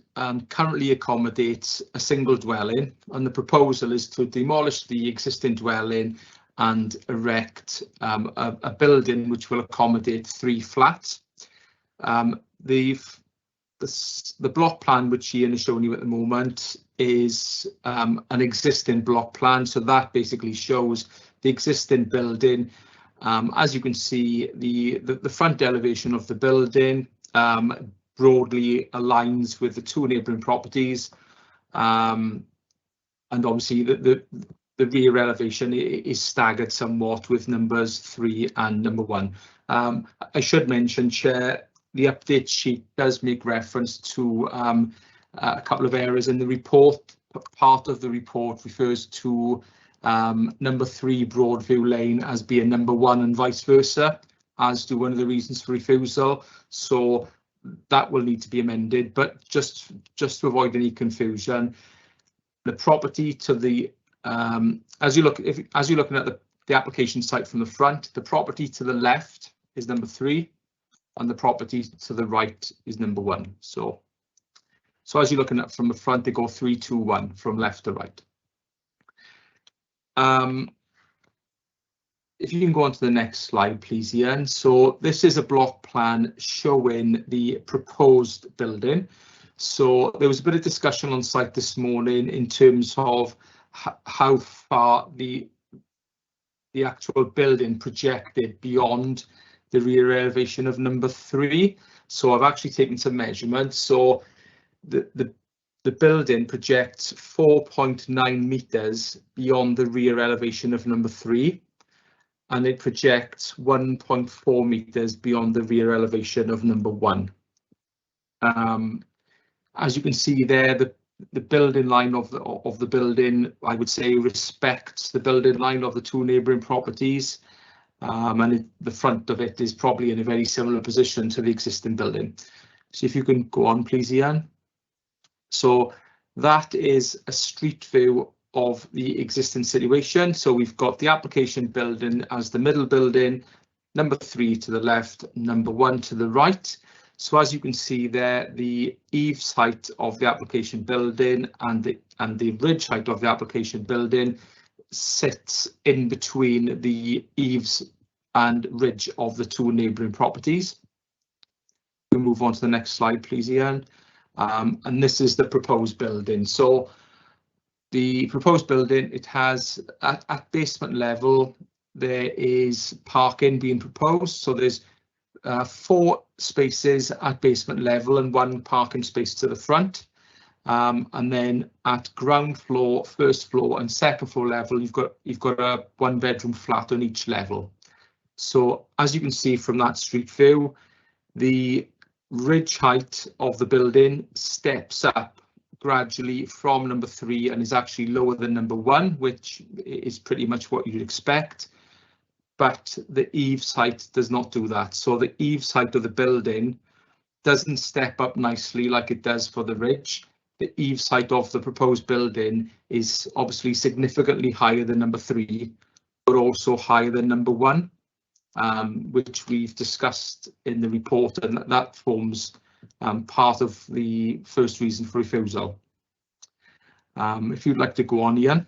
currently accommodates a single dwelling, and the proposal is to demolish the existing dwelling and erect a building which will accommodate 3 flats. The block plan which Ian is showing you at the moment is an existing block plan, so that basically shows the existing building. As you can see, the front elevation of the building broadly aligns with the 2 neighbouring properties, and obviously the rear elevation is staggered somewhat with numbers 3 and number 1. I should mention, Chair, the update sheet does make reference to a couple of areas in the report. Part of the report refers to number 3 Broadview Lane as being number 1 and vice versa, as to one of the reasons for refusal. So that will need to be amended, but just to avoid any confusion, the property to the as you're looking at the application site from the front, the property to the left is number 3 and the property to the right is number 1. So as you're looking at from the front, they go 3, 2, 1 from left to right. If you can go on to the next slide, please, Ian. So this is a block plan showing the proposed building. So there was a bit of discussion on site this morning in terms of how far the actual building projected beyond the rear elevation of number 3. So I've actually taken some measurements. So the building projects 4.9 meters beyond the rear elevation of number 3, and it projects 1.4 meters beyond the rear elevation of number 1. As you can see there, the building line of the building, I would say, respects the building line of the 2 neighbouring properties, and the front of it is probably in a very similar position to the existing building. So if you can go on, please, Ian. So that is a street view of the existing situation. So we've got the application building as the middle building, number 3 to the left, number 1 to the right. So as you can see there, the eaves height of the application building and the ridge height of the application building sits in between the eaves and ridge of the 2 neighbouring properties. We'll move on to the next slide, please, Ian. And this is the proposed building. So the proposed building, it has at basement level, there is parking being proposed. So there's 4 spaces at basement level and 1 parking space to the front. And then at ground floor, first floor and second floor level, you've got a 1-bedroom flat on each level. So as you can see from that street view, the ridge height of the building steps up gradually from number 3 and is actually lower than number 1, which is pretty much what you'd expect. But the eaves height does not do that. So the eaves height of the building doesn't step up nicely like it does for the ridge. The eaves height of the proposed building is obviously significantly higher than number 3, but also higher than number 1, which we've discussed in the report, and that forms part of the first reason for refusal. If you'd like to go on, Ian.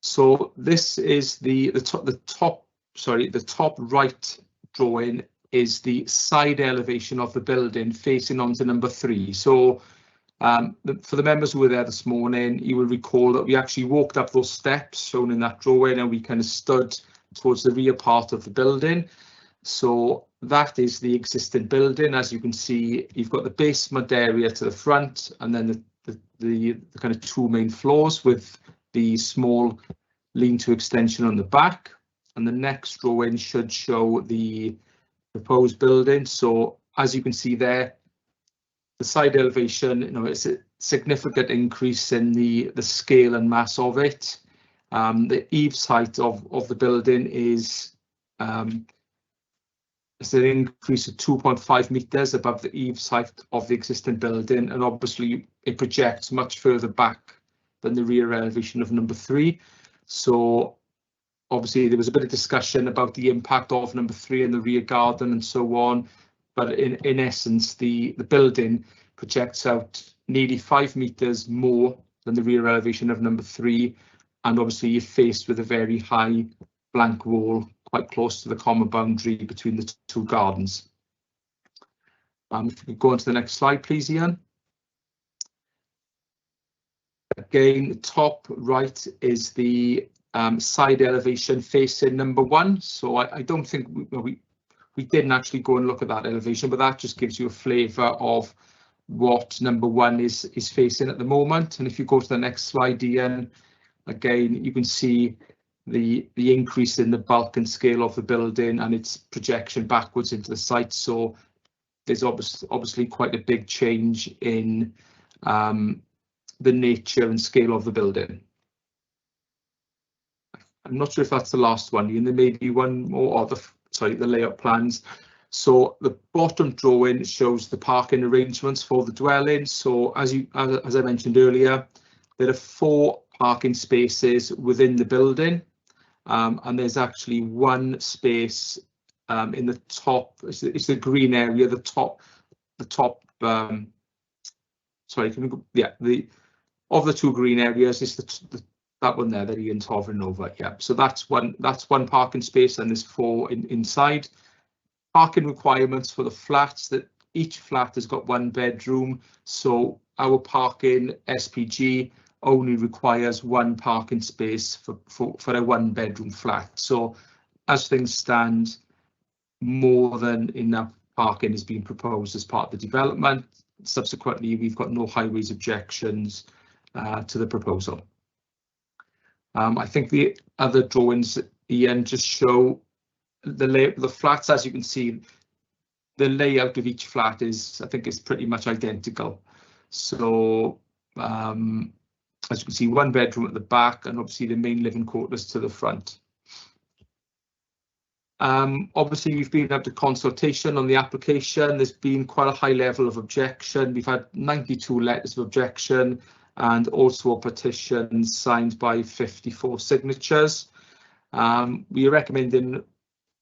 So this is the top right drawing is the side elevation of the building facing onto number 3. So for the members who were there this morning, you will recall that we actually walked up those steps shown in that drawing, and we kind of stood towards the rear part of the building. So that is the existing building. As you can see, you've got the basement area to the front, and then the kind of 2 main floors with the small lean-to extension on the back. And the next drawing should show the proposed building. So as you can see there, the side elevation, it's a significant increase in the scale and mass of it. The eaves height of the building is it's an increase of 2.5 meters above the eaves height of the existing building, and obviously it projects much further back than the rear elevation of number 3. So obviously there was a bit of discussion about the impact of number 3 in the rear garden and so on, but in essence the building projects out nearly 5 meters more than the rear elevation of number 3, and obviously you're faced with a very high blank wall quite close to the common boundary between the 2 gardens. If we could go on to the next slide, please, Ian. Again, top right is the side elevation facing number 1. So I don't think we didn't actually go and look at that elevation, but that just gives you a flavour of what number 1 is facing at the moment. And if you go to the next slide, Ian, again, you can see the increase in the bulk and scale of the building and its projection backwards into the site. So there's obviously quite a big change in the nature and scale of the building. I'm not sure if that's the last one, Ian. There may be one more of the layout plans. So the bottom drawing shows the parking arrangements for the dwelling. So as I mentioned earlier, there are 4 parking spaces within the building, and there's actually 1 space in the top. It's the green area, the top. Sorry, can we go? Yeah, of the 2 green areas is that one there that Ian's hovering over. Yeah, so that's one parking space, and there's 4 inside. Parking requirements for the flats, that each flat has got 1 bedroom. So our parking SPG only requires 1 parking space for a 1-bedroom flat. So as things stand, more than enough parking is being proposed as part of the development. Subsequently, we've got no highways objections to the proposal. I think the other drawings, Ian, just show the flats. As you can see, the layout of each flat is pretty much identical. So as you can see, 1 bedroom at the back, and obviously the main living quarters to the front. Obviously, we've been up to consultation on the application. There's been quite a high level of objection. We've had 92 letters of objection and also a petition signed by 54 signatures. We are recommending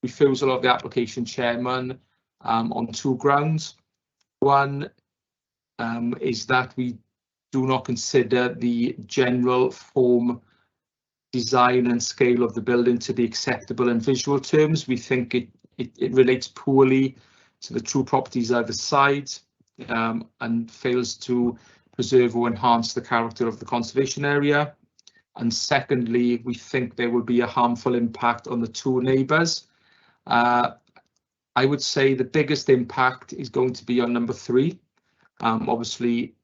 refusal of the application, Chairman, on 2 grounds. One is that we do not consider the general form, design and scale of the building to be acceptable in visual terms. We think it relates poorly to the true properties either side, and fails to preserve or enhance the character of the conservation area. And secondly, we think there will be a harmful impact on the two neighbours. I would say the biggest impact is going to be on number 3. Obviously,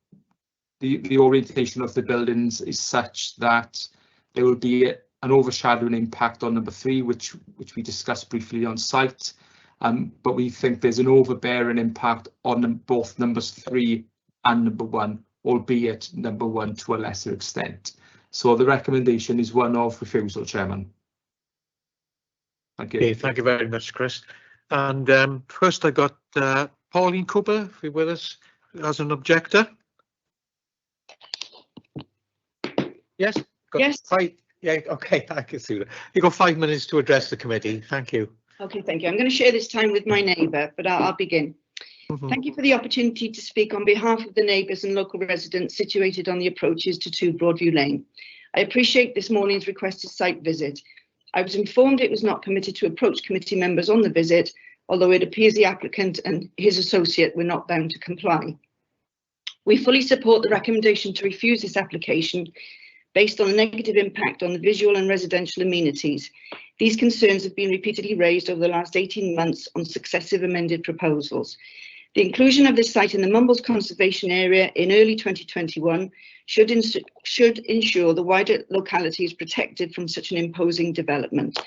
the orientation of the buildings is such that there will be an overshadowing impact on number 3, which we discussed briefly on site. But we think there's an overbearing impact on both numbers 3 and number 1, albeit number 1 to a lesser extent. So the recommendation is one of refusal, Chairman. Thank you. Okay, thank you very much, Chris. And first I got Pauline Cooper, if you're with us, as an objector. Yes? Yes. Yeah, okay, I can see that. You've got 5 minutes to address the committee. Thank you. Okay, thank you. I'm going to share this time with my neighbour, but I'll begin. Thank you for the opportunity to speak on behalf of the neighbours and local residents situated on the approaches to 2 Broadview Lane. I appreciate this morning's requested site visit. I was informed it was not permitted to approach committee members on the visit, although it appears the applicant and his associate were not bound to comply. We fully support the recommendation to refuse this application based on the negative impact on the visual and residential amenities. These concerns have been repeatedly raised over the last 18 months on successive amended proposals. The inclusion of this site in the Mumbles Conservation Area in early 2021 should ensure the wider locality is protected from such an imposing development.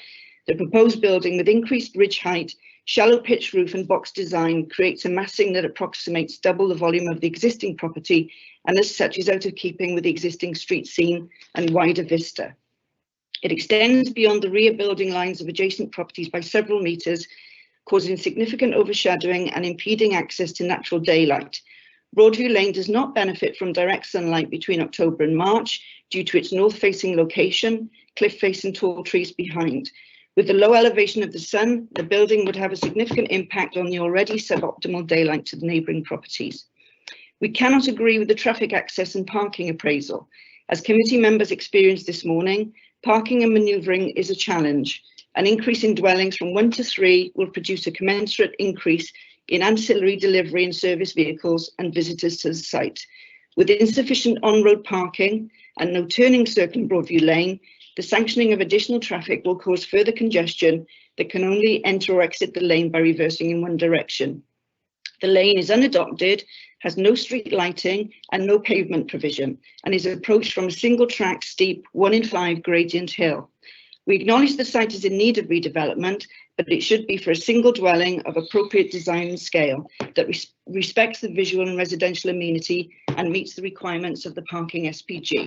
The proposed building with increased ridge height, shallow pitch roof and box design creates a massing that approximates double the volume of the existing property and as such is out of keeping with the existing street scene and wider vista. It extends beyond the rear building lines of adjacent properties by several metres, causing significant overshadowing and impeding access to natural daylight. Broadview Lane does not benefit from direct sunlight between October and March due to its north-facing location, cliff face and tall trees behind. With the low elevation of the sun, the building would have a significant impact on the already suboptimal daylight to the neighbouring properties. We cannot agree with the traffic access and parking appraisal. As committee members experienced this morning, parking and manoeuvring is a challenge. An increase in dwellings from 1 to 3 will produce a commensurate increase in ancillary delivery and service vehicles and visitors to the site. With insufficient on-road parking and no turning circle in Broadview Lane, the sanctioning of additional traffic will cause further congestion that can only enter or exit the lane by reversing in one direction. The lane is unadopted, has no street lighting and no pavement provision, and is approached from a single track steep 1 in 5 gradient hill. We acknowledge the site is in need of redevelopment, but it should be for a single dwelling of appropriate design and scale that respects the visual and residential amenity and meets the requirements of the parking SPG.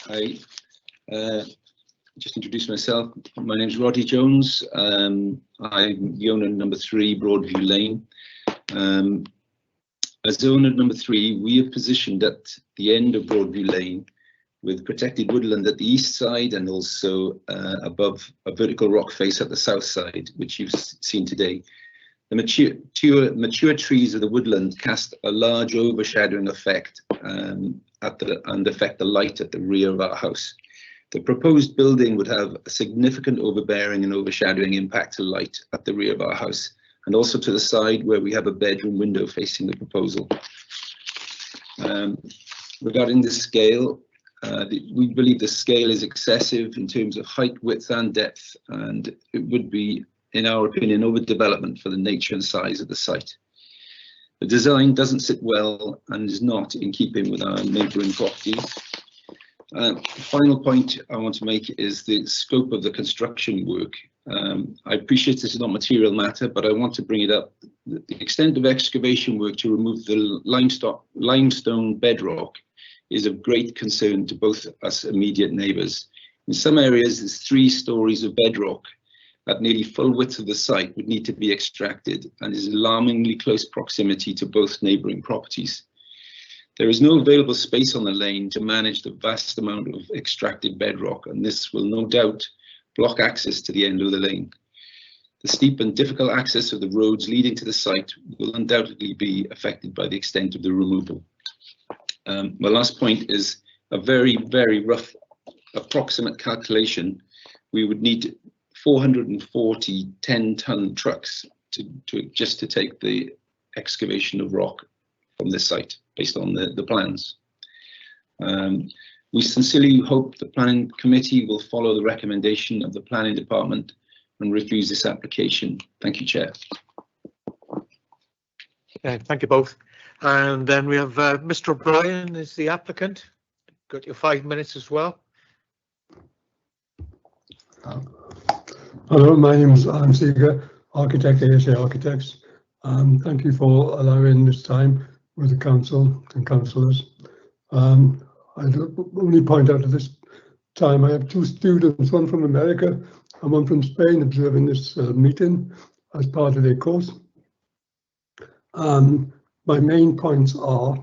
Hi, just introduce myself. My name is Roddy Jones. I'm the owner of number 3 Broadview Lane. As owner of number 3, we are positioned at the end of Broadview Lane with protected woodland at the east side and also above a vertical rock face at the south side, which you've seen today. The mature trees of the woodland cast a large overshadowing effect and affect the light at the rear of our house. The proposed building would have a significant overbearing and overshadowing impact to light at the rear of our house and also to the side where we have a bedroom window facing the proposal. Regarding the scale, we believe the scale is excessive in terms of height, width and depth, and it would be, in our opinion, overdevelopment for the nature and size of the site. The design doesn't sit well and is not in keeping with our neighbouring properties. The final point I want to make is the scope of the construction work. I appreciate this is not material matter, but I want to bring it up. The extent of excavation work to remove the limestone bedrock is of great concern to both us immediate neighbours. In some areas, there's 3 stories of bedrock at nearly full width of the site would need to be extracted and is alarmingly close proximity to both neighbouring properties. There is no available space on the lane to manage the vast amount of extracted bedrock, and this will no doubt block access to the end of the lane. The steep and difficult access of the roads leading to the site will undoubtedly be affected by the extent of the removal. My last point is a very, very rough approximate calculation. We would need 440 10-ton trucks to take the excavation of rock from this site. based on the plans. We sincerely hope the Planning Committee will follow the recommendation of the Planning Department and refuse this application. Thank you, Chair. Okay, thank you both. And then we have Mr. O'Brien is the applicant. Got your 5 minutes as well. Hello, my name is Alan Seeger, architect, ASA Architects. Thank you for allowing this time with the council and councillors. I'd only point out at this time I have 2 students, one from America and one from Spain, observing this meeting as part of their course. My main points are,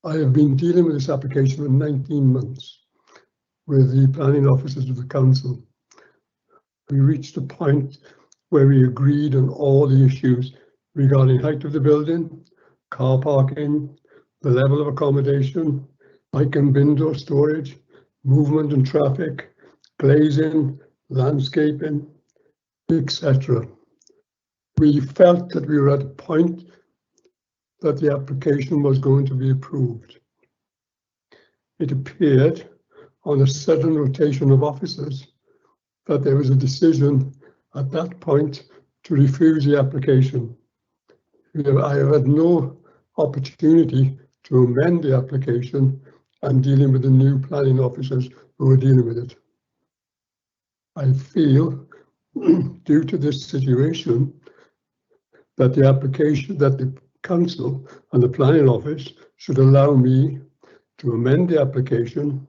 I have been dealing with this application for 19 months with the planning officers of the council. We reached a point where we agreed on all the issues regarding height of the building, car parking, the level of accommodation, bike and bin door storage, movement and traffic, glazing, landscaping, etc. We felt that we were at a point that the application was going to be approved. It appeared on a sudden rotation of officers that there was a decision at that point to refuse the application. I have had no opportunity to amend the application and dealing with the new planning officers who are dealing with it. I feel due to this situation that the application, that the council and the planning office should allow me to amend the application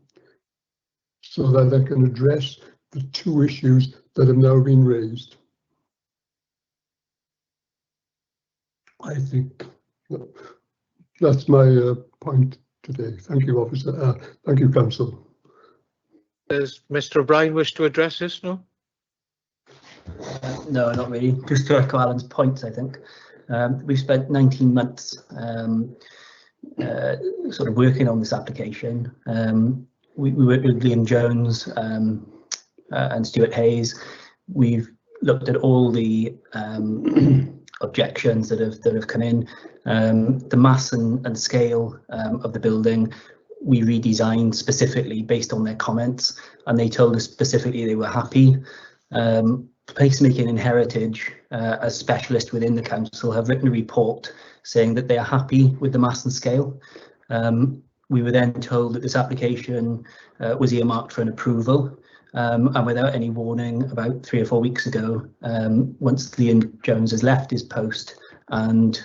so that I can address the 2 issues that have now been raised. I think that's my point today. Thank you, officer. Thank you, council. Does Mr. O'Brien wish to address this? No? No, not really. Just to echo Alan's points, I think. We've spent 19 months sort of working on this application. We worked with Liam Jones and Stuart Hayes. We've looked at all the objections that have come in. The mass and scale of the building we redesigned specifically based on their comments, and they told us specifically they were happy. Placemaking and Heritage, as specialists within the council, have written a report saying that they are happy with the mass and scale. We were then told that this application was earmarked for an approval, and without any warning, about 3 or 4 weeks ago, once Liam Jones has left his post and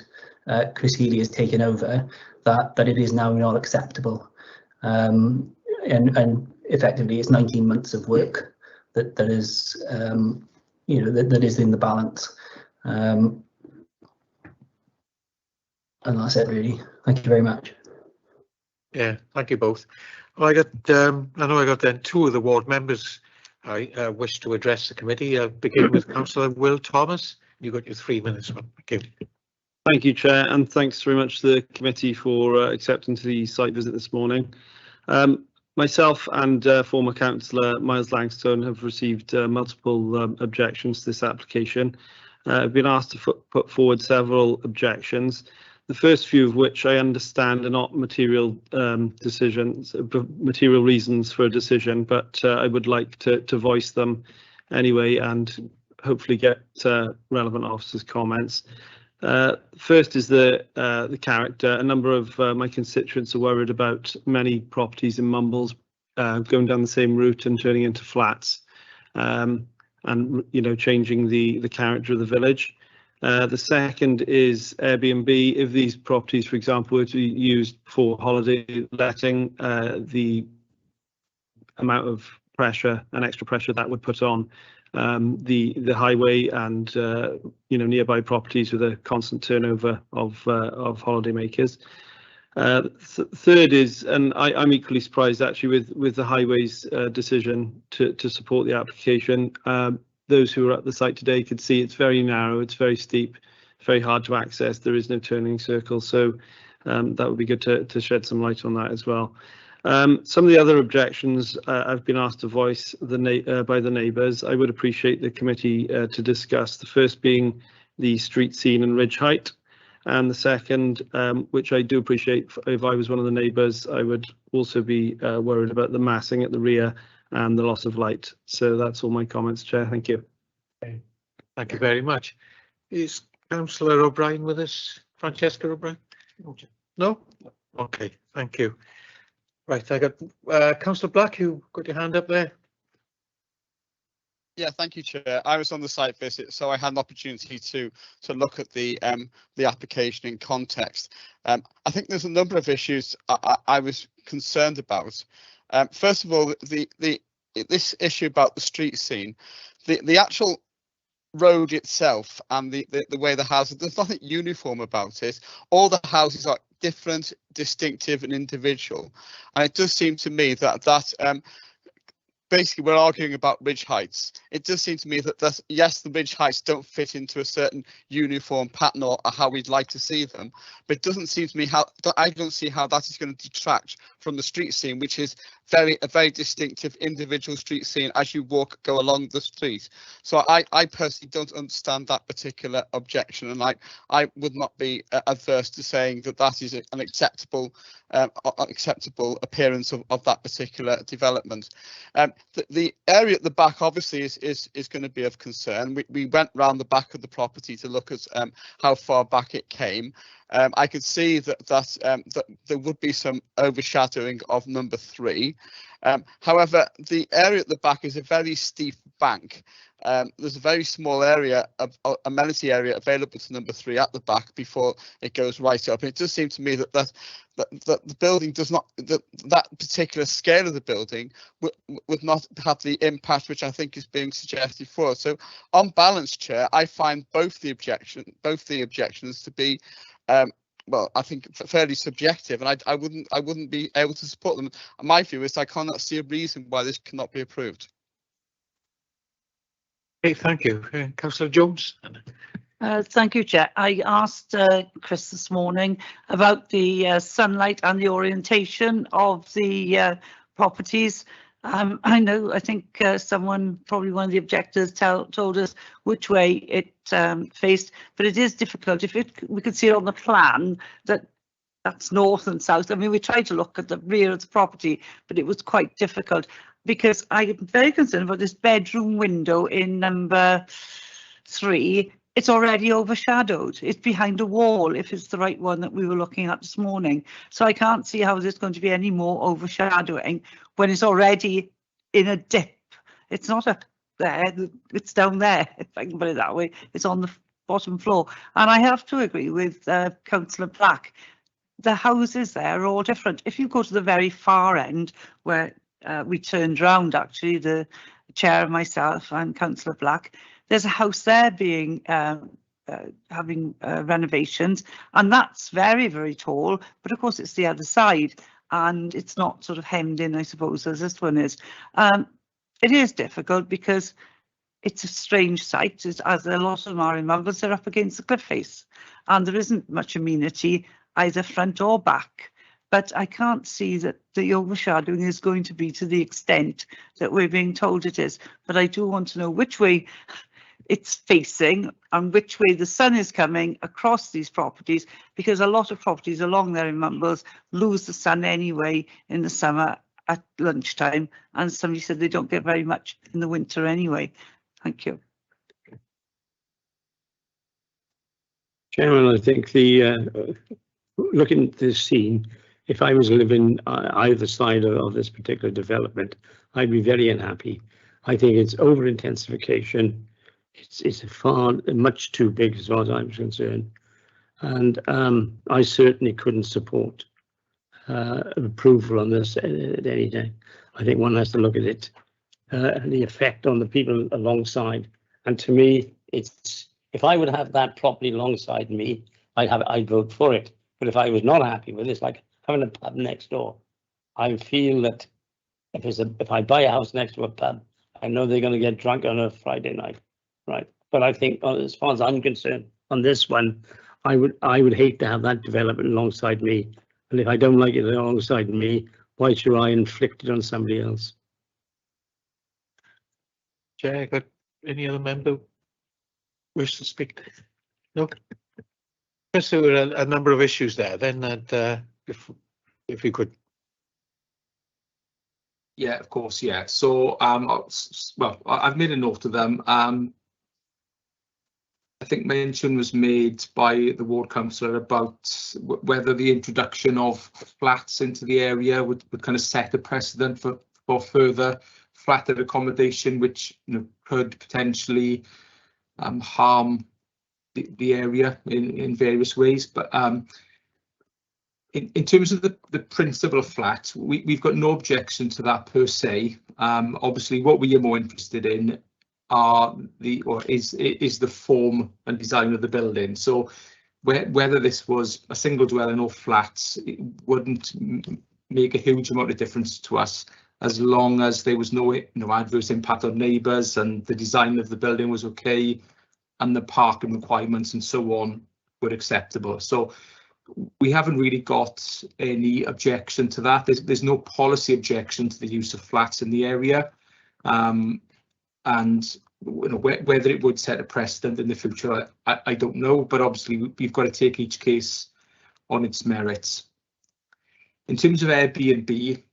Chris Healy has taken over, that it is now not acceptable. And effectively, it's 19 months of work that is, that is in the balance. And that's it, really. Thank you very much. Yeah, thank you both. Well, I know I got then 2 of the ward members I wish to address the committee. I'll begin with Councillor Will Thomas. You got your 3 minutes. Thank you. Thank you, Chair, and thanks very much to the committee for accepting the site visit this morning. Myself and former councillor Miles Langstone have received multiple objections to this application. I've been asked to put forward several objections, the first few of which I understand are not material material reasons for a decision, but I would like to voice them anyway and hopefully get relevant officers' comments. First is the character. A number of my constituents are worried about many properties in Mumbles going down the same route and turning into flats, and changing the character of the village. The second is Airbnb. If these properties, for example, were to be used for holiday letting, the amount of pressure and extra pressure that would put on the highway and nearby properties with a constant turnover of holidaymakers. Third is, and I'm equally surprised actually with the highways decision to support the application. Those who are at the site today could see it's very narrow, it's very steep, very hard to access. There is no turning circle, so that would be good to shed some light on that as well. Some of the other objections I've been asked to voice by the neighbours. I would appreciate the committee to discuss. The first being the street scene and ridge height. And the second, which I do appreciate, if I was one of the neighbours, I would also be worried about the massing at the rear and the loss of light. So that's all my comments, Chair. Thank you. Okay. Thank you very much. Is Councillor O'Brien with us? Francesca O'Brien? No? Okay, thank you. Right, I got Councillor Black, you got your hand up there. Yeah, thank you, Chair. I was on the site visit, so I had an opportunity to look at the application in context. I think there's a number of issues I was concerned about. First of all, this issue about the street scene, the actual road itself and the way the houses, there's nothing uniform about it. All the houses are different, distinctive and individual, and it does seem to me that basically we're arguing about ridge heights. It does seem to me that yes, the ridge heights don't fit into a certain uniform pattern or how we'd like to see them, but it doesn't seem to me I don't see how that is going to detract from the street scene, which is a very distinctive individual street scene as you go along the street. So I personally don't understand that particular objection, and I would not be adverse to saying that is an acceptable appearance of that particular development. The area at the back obviously is going to be of concern. We went round the back of the property to look at how far back it came. I could see that there would be some overshadowing of number 3. However, the area at the back is a very steep bank. There's a very small area of amenity area available to number 3 at the back before it goes right up. And it does seem to me that the building does not, that particular scale of the building would not have the impact which I think is being suggested for. So on balance, Chair, I find both the objections to be well, I think fairly subjective, and I wouldn't be able to support them. My view is I cannot see a reason why this cannot be approved. Okay, thank you. Councillor Jones. Thank you, Chair. I asked Chris this morning about the sunlight and the orientation of the properties. I think someone, probably one of the objectors, told us which way it faced, but it is difficult. If we could see it on the plan that's north and south. I mean, we tried to look at the rear of the property, but it was quite difficult because I'm very concerned about this bedroom window in number 3. It's already overshadowed. It's behind a wall, if it's the right one that we were looking at this morning. So I can't see how there's going to be any more overshadowing when it's already in a dip. It's not up there, it's down there, if I can put it that way. It's on the bottom floor. And I have to agree with Councillor Black. The houses there are all different. If you go to the very far end, where we turned round, actually, the chair, myself and Councillor Black, there's a house there being having renovations, and that's very, very tall, but of course it's the other side and it's not sort of hemmed in, I suppose, as this one is. It is difficult because it's a strange site, as a lot of them are in Mumbles, they're up against the cliff face and there isn't much amenity either front or back. But I can't see that the overshadowing is going to be to the extent that we're being told it is. But I do want to know which way it's facing and which way the sun is coming across these properties, because a lot of properties along there in Mumbles lose the sun anyway in the summer at lunchtime, and somebody said they don't get very much in the winter anyway. Thank you. Chairman, I think looking at this scene, if I was living either side of this particular development, I'd be very unhappy. I think it's over intensification. It's much too big as far as I'm concerned, and I certainly couldn't support approval on this at any time. I think one has to look at it, the effect on the people alongside. And to me, if I would have that property alongside me, I'd vote for it. But if I was not happy with it, it's like having a pub next door. I feel that if I buy a house next to a pub, I know they're going to get drunk on a Friday night. Right, but I think, as far as I'm concerned, on this one, I would hate to have that development alongside me. And if I don't like it alongside me, why should I inflict it on somebody else? Chair, got any other member wish to speak? No. Yes, there were a number of issues there. Then that if you could. Yeah, of course. Yeah. So, well, I've made a note of them. I think mention was made by the ward councillor about whether the introduction of flats into the area would kind of set a precedent for further flatted accommodation, which could potentially harm the area in various ways. But in terms of the principle of flats, we've got no objection to that per se. Obviously, what we are more interested in is the form and design of the building. So whether this was a single dwelling or flats, it wouldn't make a huge amount of difference to us, as long as there was no adverse impact on neighbours and the design of the building was okay and the parking requirements and so on were acceptable. So we haven't really got any objection to that. There's no policy objection to the use of flats in the area. And whether it would set a precedent in the future, I don't know, but obviously we've got to take each case on its merits. In terms of Airbnb,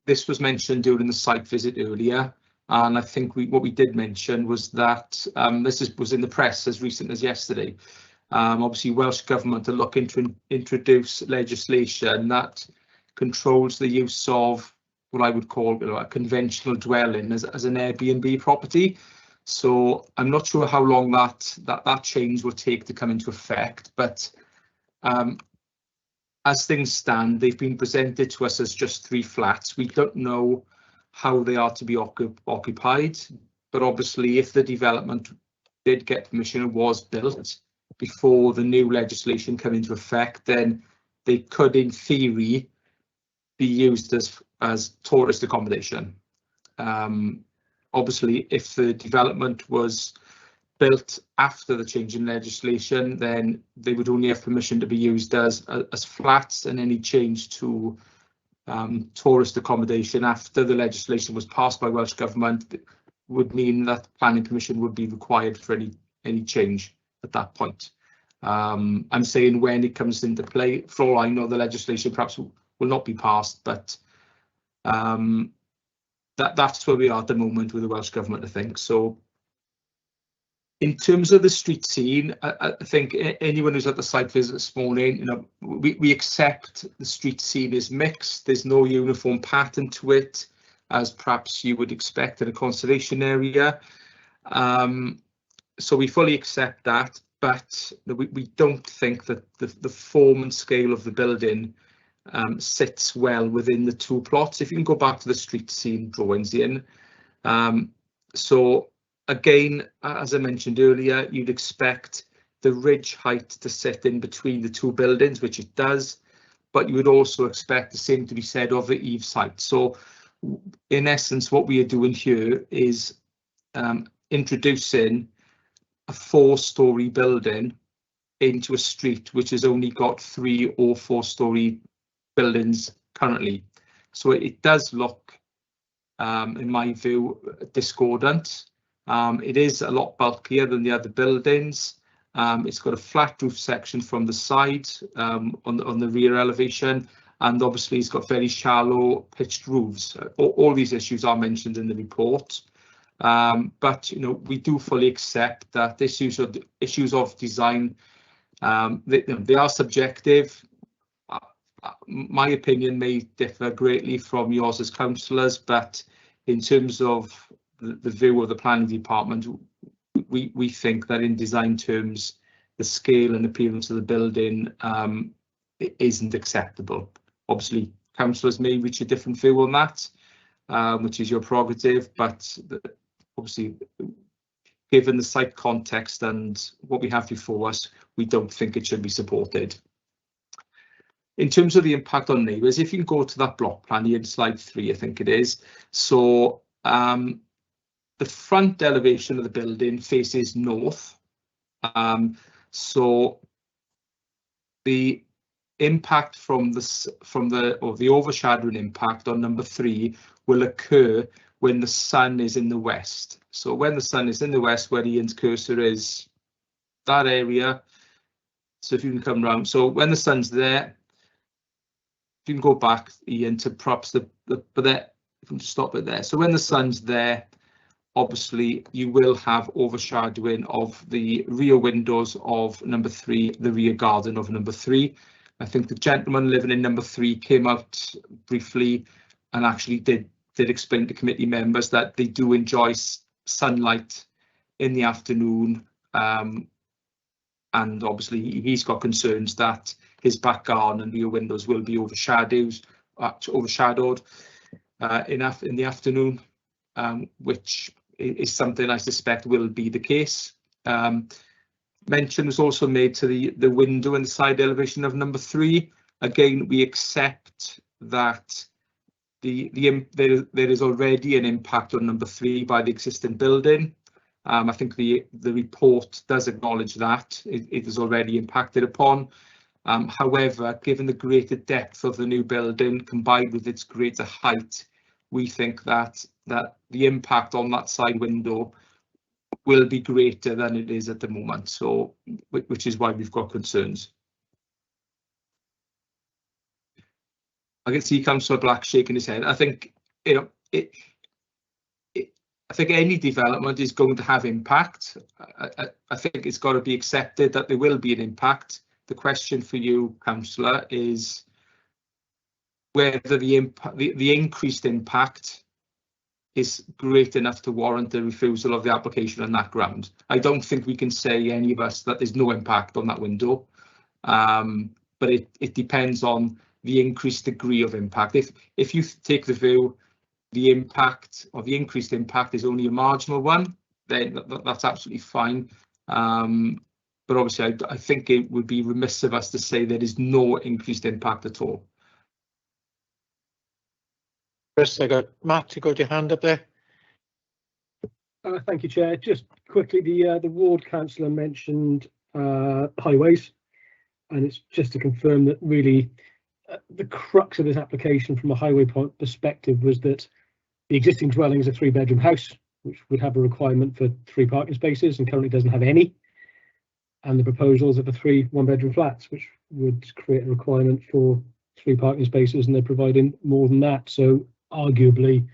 this was mentioned during the site visit earlier, and I think what we did mention was that this was in the press as recent as yesterday. Obviously, Welsh Government are looking to introduce legislation that controls the use of what I would call a conventional dwelling as an Airbnb property. So I'm not sure how long that change will take to come into effect, but as things stand, they've been presented to us as just 3 flats. We don't know how they are to be occupied, but obviously if the development did get permission and was built before the new legislation come into effect, then they could in theory be used as tourist accommodation. Obviously, if the development was built after the change in legislation, then they would only have permission to be used as flats, and any change to tourist accommodation after the legislation was passed by Welsh Government would mean that planning permission would be required for any change at that point. I'm saying when it comes into play, for all I know, the legislation perhaps will not be passed, but that's where we are at the moment with the Welsh Government, I think. So in terms of the street scene, I think anyone who's at the site visit this morning, we accept the street scene is mixed. There's no uniform pattern to it, as perhaps you would expect in a conservation area. So we fully accept that, but we don't think that the form and scale of the building sits well within the 2 plots. If you can go back to the street scene drawings, Ian. So again, as I mentioned earlier, you'd expect the ridge height to sit in between the 2 buildings, which it does, but you would also expect the same to be said of the eave site. So in essence, what we are doing here is introducing a 4-storey building into a street which has only got 3 or 4-storey buildings currently. So it does look, in my view, discordant. It is a lot bulkier than the other buildings. It's got a flat roof section from the side on the rear elevation, and obviously it's got very shallow pitched roofs. All these issues are mentioned in the report, but we do fully accept that issues of design, they are subjective. My opinion may differ greatly from yours as councillors, but in terms of the view of the planning department, we think that in design terms, the scale and appearance of the building isn't acceptable. Obviously, councillors may reach a different view on that, which is your prerogative, but obviously, given the site context and what we have before us, we don't think it should be supported. In terms of the impact on neighbours, if you can go to that block plan here in slide 3, I think it is. So the front elevation of the building faces north. So the impact from the overshadowing impact on number 3 will occur when the sun is in the west. So when the sun is in the west, where Ian's cursor is, that area, So if you can come round, so when the sun's there, you can go back, Ian, to perhaps but there, if you can stop it there. So when the sun's there, obviously you will have overshadowing of the rear windows of number 3, the rear garden of number 3. I think the gentleman living in number 3 came out briefly and actually did explain to committee members that they do enjoy sunlight in the afternoon, and obviously he's got concerns that his back garden and rear windows will be overshadowed in the afternoon, which is something I suspect will be the case. Mention was also made to the window and the side elevation of number 3. Again, we accept that there is already an impact on number 3 by the existing building. I think the report does acknowledge that it is already impacted upon. However, given the greater depth of the new building combined with its greater height, we think that the impact on that side window will be greater than it is at the moment. So, which is why we've got concerns. I can see Councillor Black shaking his head. I think, you know, I think any development is going to have impact. I think it's got to be accepted that there will be an impact. The question for you, Councillor, is whether the increased impact is great enough to warrant the refusal of the application on that ground. I don't think we can say, any of us, that there's no impact on that window, but it depends on the increased degree of impact. If you take the view the impact or the increased impact is only a marginal one, then that's absolutely fine. But obviously, I think it would be remiss of us to say there is no increased impact at all. Chris, I got Matt, you got your hand up there. Thank you, Chair. Just quickly, the ward councillor mentioned highways, and it's just to confirm that really the crux of this application from a highway point perspective was that the existing dwelling is a 3-bedroom house, which would have a requirement for 3 parking spaces and currently doesn't have any. And the proposals are for 3 one-bedroom flats, which would create a requirement for 3 parking spaces, and they're providing more than that. So arguably,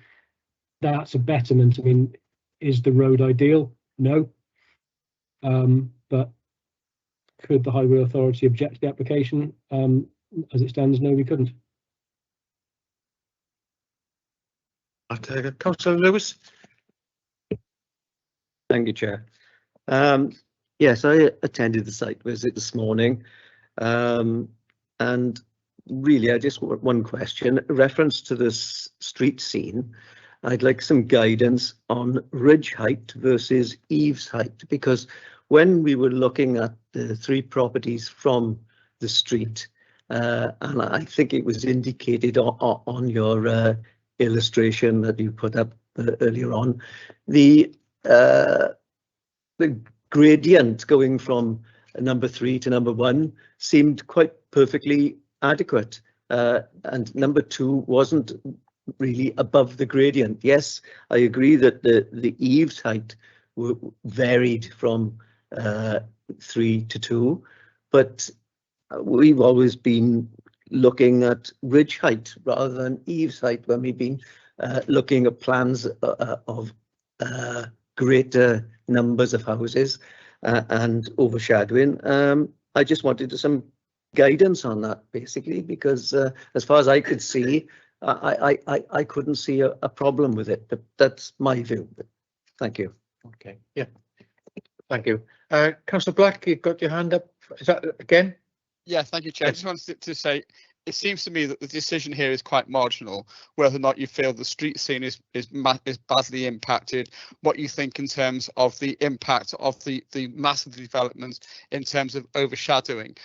that's a betterment. I mean, is the road ideal? No. But could the Highway Authority object to the application? As it stands, no, we couldn't. Councillor Lewis. Thank you, Chair. Yes, I attended the site visit this morning, and really I just want one question. Reference to this street scene, I'd like some guidance on ridge height versus eaves height, because when we were looking at the 3 properties from the street, and I think it was indicated on your illustration that you put up earlier on, the gradient going from number 3 to number 1 seemed quite perfectly adequate, and number 2 wasn't really above the gradient. Yes, I agree that the eaves height varied from 3 to 2, but we've always been looking at ridge height rather than eaves height when we've been looking at plans of greater numbers of houses and overshadowing. I just wanted some guidance on that, basically, because as far as I could see, I couldn't see a problem with it, but that's my view. Thank you. Okay, yeah, thank you. Councillor Black, you've got your hand up. Is that again? Yeah, thank you, Chair. I just wanted to say, it seems to me that the decision here is quite marginal, whether or not you feel the street scene is badly impacted, what you think in terms of the impact of the massive developments in terms of overshadowing.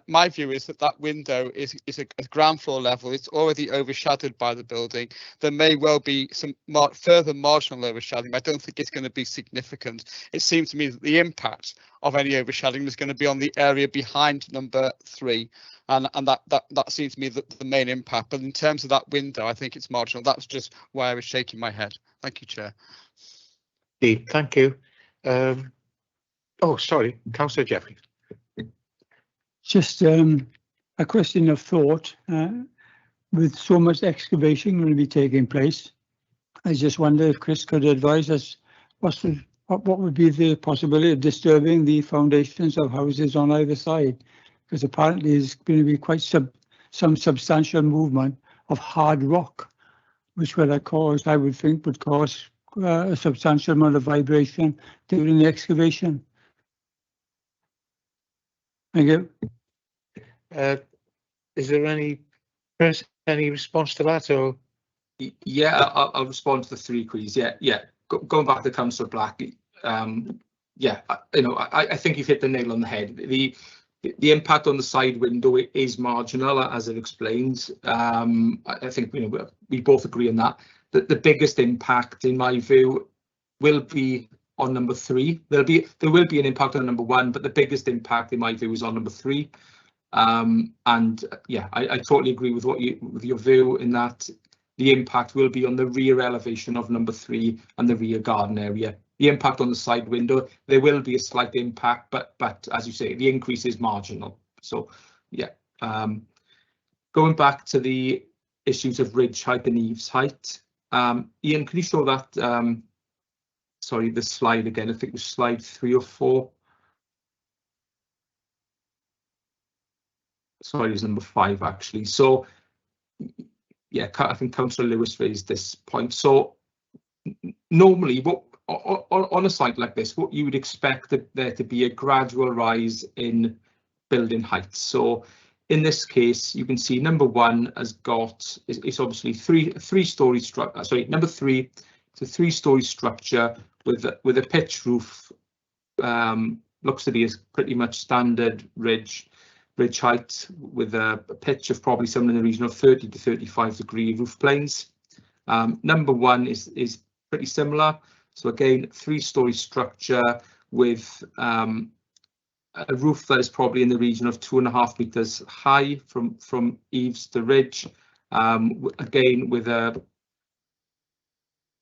My view is that window is a ground floor level. It's already overshadowed by the building. There may well be some further marginal overshadowing. I don't think it's going to be significant. It seems to me that the impact of any overshadowing is going to be on the area behind number 3. And that seems to me the main impact. But in terms of that window, I think it's marginal. That's just why I was shaking my head. Thank you, Chair. Thank you. Oh, sorry, Councillor Jeffrey. Just a question of thought. With so much excavation going to be taking place, I just wonder if Chris could advise us what would be the possibility of disturbing the foundations of houses on either side, because apparently there's going to be quite some substantial movement of hard rock, which I would think would cause a substantial amount of vibration during the excavation. Thank you. Is there any response to that? Or yeah, I'll respond to the three queries. Yeah. Going back to Councillor Black, yeah, I think you've hit the nail on the head. The impact on the side window is marginal, as it explains. I think we both agree on that. The biggest impact, in my view, will be on number 3. There will be an impact on number 1, but the biggest impact, in my view, is on number 3. And yeah, I totally agree with your view in that the impact will be on the rear elevation of number 3 and the rear garden area. The impact on the side window, there will be a slight impact, but as you say, the increase is marginal. So yeah, going back to the issues of ridge height and eaves height, Ian, can you show that? Sorry, the slide again. I think it was slide 3 or 4. Sorry, it was number 5 actually. So yeah, I think Councillor Lewis raised this point. So normally, on a site like this, what you would expect there to be a gradual rise in building height. So in this case, you can see number 1 has got, it's obviously three-story structure. Sorry, number 3, it's a 3-story structure with a pitch roof. Looks to be a pretty much standard ridge height with a pitch of probably somewhere in the region of 30 to 35 degree roof planes. Number 1 is pretty similar. So again, 3-story structure with a roof that is probably in the region of 2.5 meters high from eaves to ridge. Again, with a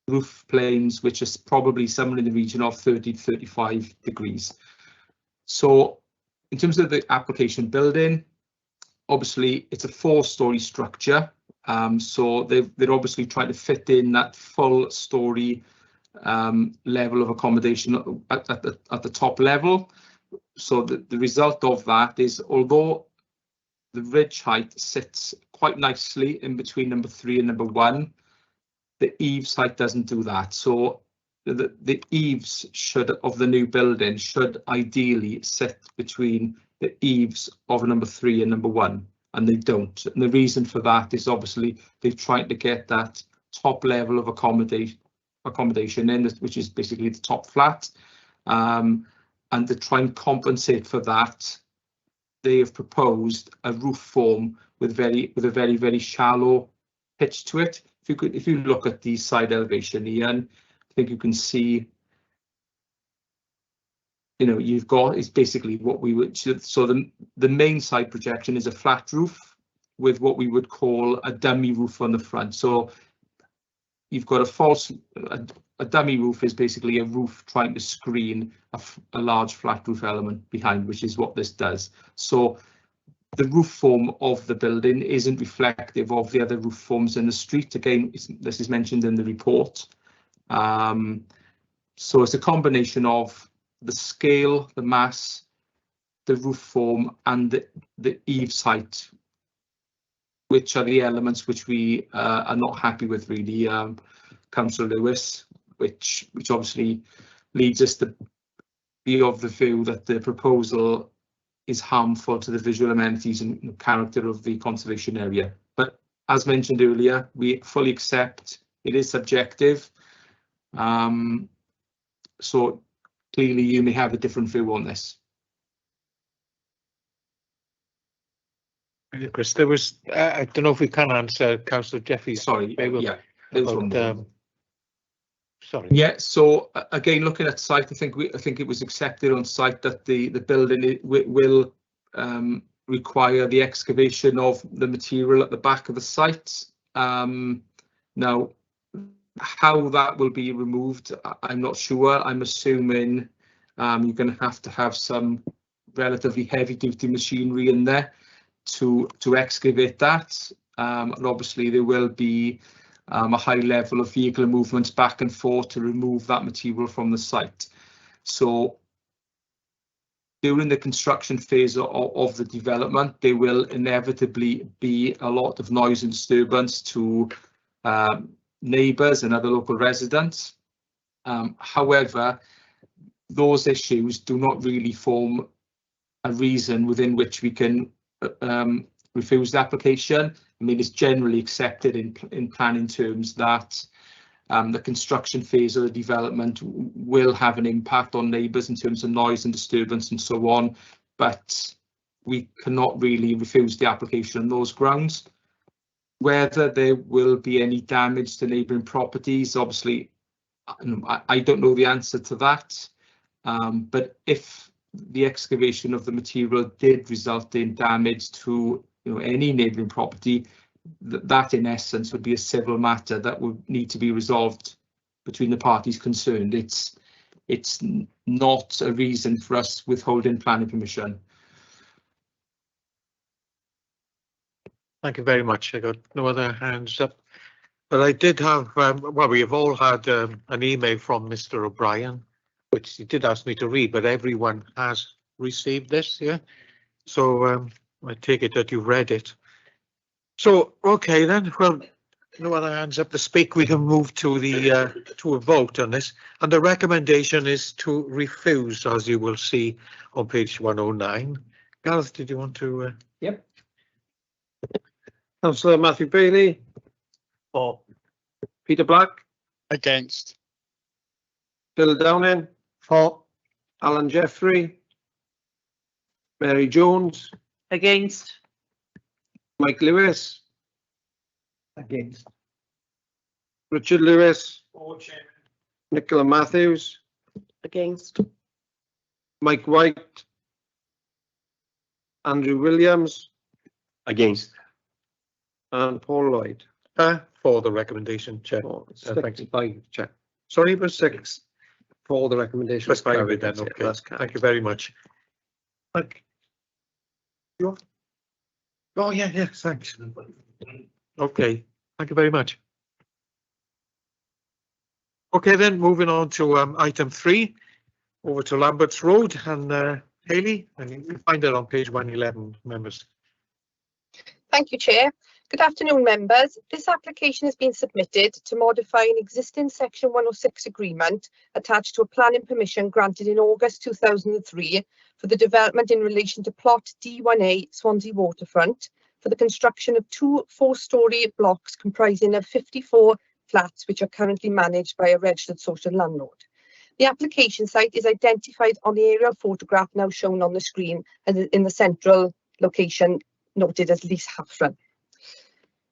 roof planes which is probably somewhere in the region of 30 to 35 degrees. So in terms of the application building, obviously it's a 4-story structure. So they're obviously trying to fit in that full story level of accommodation at the top level. So the result of that is, although the ridge height sits quite nicely in between number 3 and number 1, the eaves height doesn't do that. So the eaves of the new building should ideally sit between the eaves of number 3 and number 1, and they don't. And the reason for that is obviously they're trying to get that top level of accommodation in, which is basically the top flat. And to try and compensate for that, they have proposed a roof form with a very, very shallow pitch to it. If you look at the side elevation, Ian, I think you can see, you've got, it's basically what we would, so the main side projection is a flat roof with what we would call a dummy roof on the front. So you've got a dummy roof is basically a roof trying to screen a large flat roof element behind, which is what this does. So the roof form of the building isn't reflective of the other roof forms in the street. Again, this is mentioned in the report. So it's a combination of the scale, the mass, the roof form, and the eaves height, which are the elements which we are not happy with, really, Councillor Lewis, which obviously leads us to be of the view that the proposal is harmful to the visual amenities and character of the conservation area. But as mentioned earlier, we fully accept it is subjective. So clearly you may have a different view on this. Chris, there was, I don't know if we can answer Councillor Jeffrey's. Sorry, yeah. Sorry. Yeah, so again, looking at site, I think it was accepted on site that the building will require the excavation of the material at the back of the site. Now, how that will be removed, I'm not sure. I'm assuming you're going to have some relatively heavy duty machinery in there to excavate that. And obviously there will be a high level of vehicle movements back and forth to remove that material from the site. So during the construction phase of the development, there will inevitably be a lot of noise and disturbance to neighbours and other local residents. However, those issues do not really form a reason within which we can refuse the application. I mean, it's generally accepted in planning terms that the construction phase of the development will have an impact on neighbours in terms of noise and disturbance and so on, but we cannot really refuse the application on those grounds. Whether there will be any damage to neighbouring properties, obviously, I don't know the answer to that, but if the excavation of the material did result in damage to any neighbouring property, that in essence would be a civil matter that would need to be resolved between the parties concerned. It's not a reason for us withholding planning permission. Thank you very much. I got no other hands up, but I did have, well, we have all had an email from Mr. O'Brien, which he did ask me to read, but everyone has received this, yeah? So I take it that you've read it. So, okay then, well, no other hands up to speak. We can move to the to a vote on this, and the recommendation is to refuse, as you will see on page 109. Gareth, did you want to? Yep. Councillor Matthew Bailey. For. Peter Black. Against. Bill Downing. For. Alan Jeffrey. Mary Jones. Against. Mike Lewis. Against. Richard Lewis. Nicola Matthews. Against. Mike White. Andrew Williams. Against. And Paul Lloyd. For the recommendation, Chair. Thank you. Chair. Sorry, but 6 for the recommendation. Let's carry then. Okay. Thank you very much. Mike. You? Oh yeah, thanks. Okay, thank you very much. Okay, then moving on to item 3, over to Lambert's Road, and Hayley, and you can find it on page 111, members. Thank you, Chair. Good afternoon, members. This application has been submitted to modify an existing Section 106 agreement attached to a planning permission granted in August 2003 for the development in relation to plot D1A Swansea Waterfront for the construction of 2 4-storey blocks comprising of 54 flats which are currently managed by a registered social landlord. The application site is identified on the aerial photograph now shown on the screen and in the central location noted as Lease Hafren.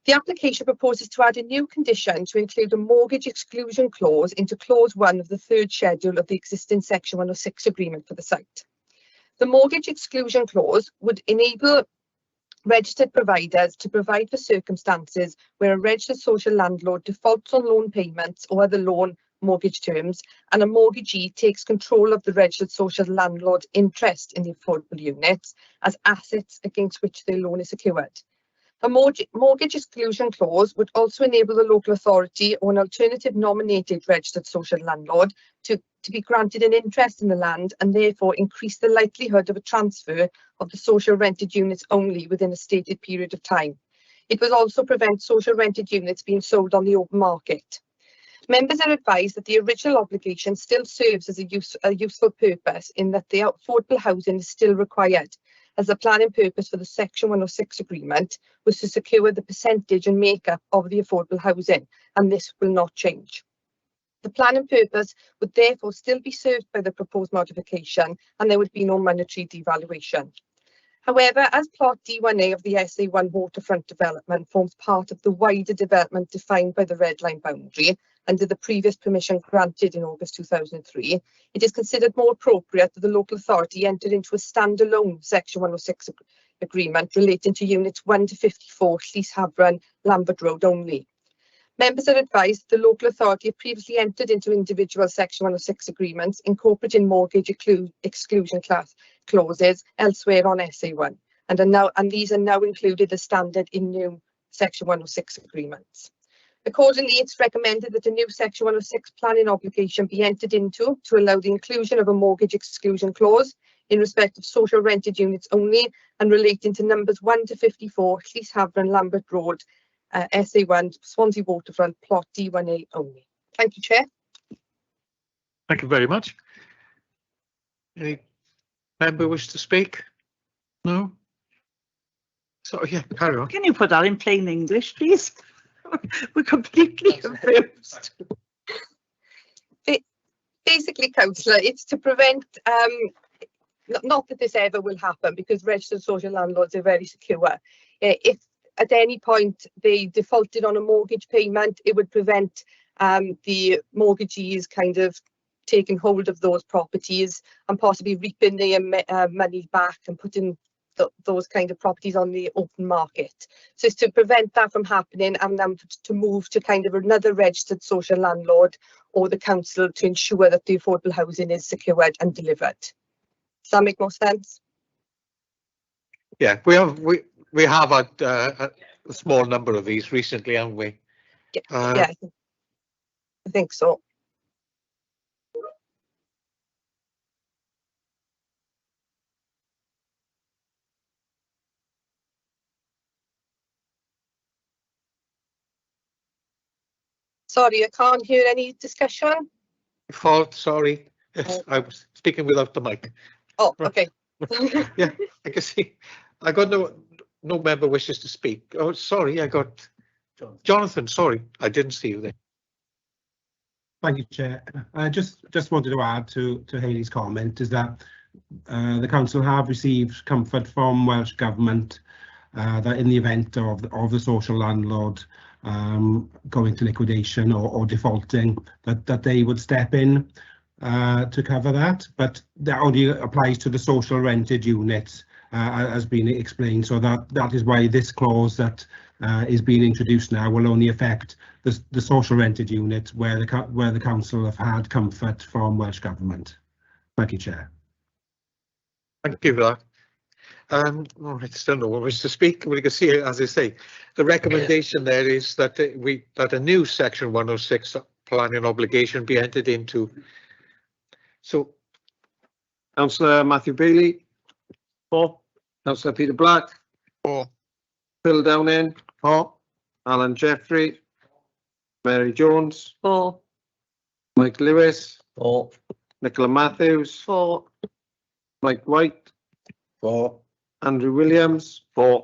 The application proposes to add a new condition to include a mortgage exclusion clause into clause 1 of the 3rd schedule of the existing Section 106 agreement for the site. The mortgage exclusion clause would enable registered providers to provide for circumstances where a registered social landlord defaults on loan payments or other loan mortgage terms and a mortgagee takes control of the registered social landlord's interest in the affordable units as assets against which their loan is secured. A mortgage exclusion clause would also enable the local authority or an alternative nominated registered social landlord to be granted an interest in the land and therefore increase the likelihood of a transfer of the social rented units only within a stated period of time. It would also prevent social rented units being sold on the open market. Members are advised that the original obligation still serves as a useful purpose in that the affordable housing is still required, as the planning purpose for the Section 106 agreement was to secure the percentage and makeup of the affordable housing, and this will not change. The planning purpose would therefore still be served by the proposed modification, and there would be no monetary devaluation. However, as plot D1A of the SA1 waterfront development forms part of the wider development defined by the red line boundary under the previous permission granted in August 2003, it is considered more appropriate that the local authority enter into a standalone Section 106 agreement relating to units 1 to 54 Lease Havran, Lambert Road only. Members are advised that the local authority have previously entered into individual Section 106 agreements incorporating mortgage exclusion clauses elsewhere on SA1 and these are now included as standard in new Section 106 agreements. Accordingly, it's recommended that a new Section 106 planning obligation be entered into to allow the inclusion of a mortgage exclusion clause in respect of social rented units only and relating to numbers 1 to 54, Llys Havron, Lambert Road, SA1, Swansea Waterfront, plot D1A only. Thank you, Chair. Thank you very much. Any member wish to speak? No? So, yeah, carry on. Can you put that in plain English, please? We're completely confused. Basically, councillor, it's to prevent, not that this ever will happen because registered social landlords are very secure. If at any point they defaulted on a mortgage payment, it would prevent the mortgagees kind of taking hold of those properties and possibly reaping their money back and putting those kind of properties on the open market. So it's to prevent that from happening and then to move to kind of another registered social landlord or the council to ensure that the affordable housing is secured and delivered. Does that make more sense? Yeah, we have had a small number of these recently, haven't we? Yeah, I think so. Sorry, I can't hear any discussion. Fault, sorry. Yes, I was speaking without the mic. Oh, okay. Yeah, I can see. I got no member wishes to speak. Oh, sorry, I got Jonathan. Sorry, I didn't see you there. Thank you, Chair. I just wanted to add to Hayley's comment is that the council have received comfort from Welsh Government that in the event of the social landlord going to liquidation or defaulting, that they would step in to cover that, but that only applies to the social rented units, as been explained. So that is why this clause that is being introduced now will only affect the social rented units where the council have had comfort from Welsh Government. Thank you, Chair. Thank you for that. I still know what was to speak. We can see, as I say, the recommendation there is that that a new Section 106 planning obligation be entered into. So, Councillor Matthew Bailey. 4. Councillor Peter Black. 4. Phil Downing. 4. Alan Jeffrey. Mary Jones. 4. Mike Lewis. 4. Nicola Matthews. 4. Mike White. 4. Andrew Williams. 4.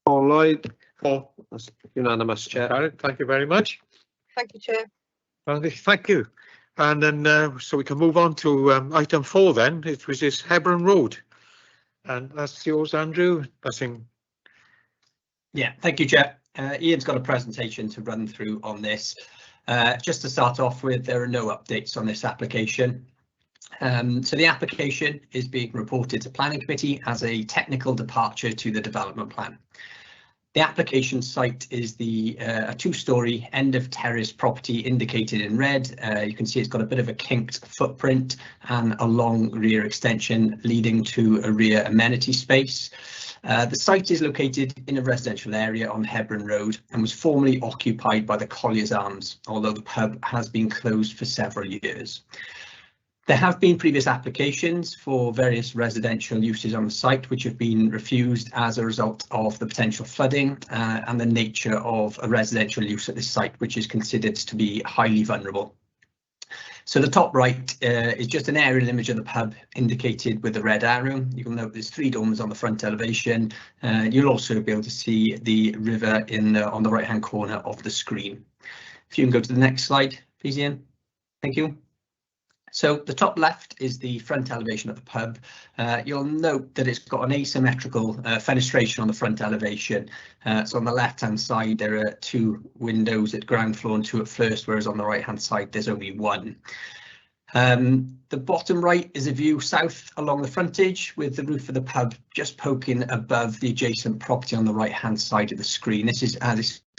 Paul Lloyd. 4. That's unanimous, Chair. Barrett, thank you very much. Thank you, Chair. Thank you. And then so we can move on to item 4 then, which is Hebron Road. And that's yours, Andrew. Yeah, thank you, Chair. Ian's got a presentation to run through on this. Just to start off with, there are no updates on this application. So the application is being reported to Planning Committee as a technical departure to the development plan. The application site is a 2-storey end of terrace property indicated in red. You can see it's got a bit of a kinked footprint and a long rear extension leading to a rear amenity space. The site is located in a residential area on Hebron Road and was formerly occupied by the Collier's Arms, although the pub has been closed for several years. There have been previous applications for various residential uses on the site which have been refused as a result of the potential flooding and the nature of a residential use at this site, which is considered to be highly vulnerable. So the top right is just an aerial image of the pub indicated with the red arrow. You can note there's 3 dormers on the front elevation. You'll also be able to see the river on the right hand corner of the screen. If you can go to the next slide, please, Ian. Thank you. So the top left is the front elevation of the pub. You'll note that it's got an asymmetrical fenestration on the front elevation. So on the left hand side there are 2 windows at ground floor and 2 at first, whereas on the right hand side there's only 1. The bottom right is a view south along the frontage with the roof of the pub just poking above the adjacent property on the right hand side of the screen. This is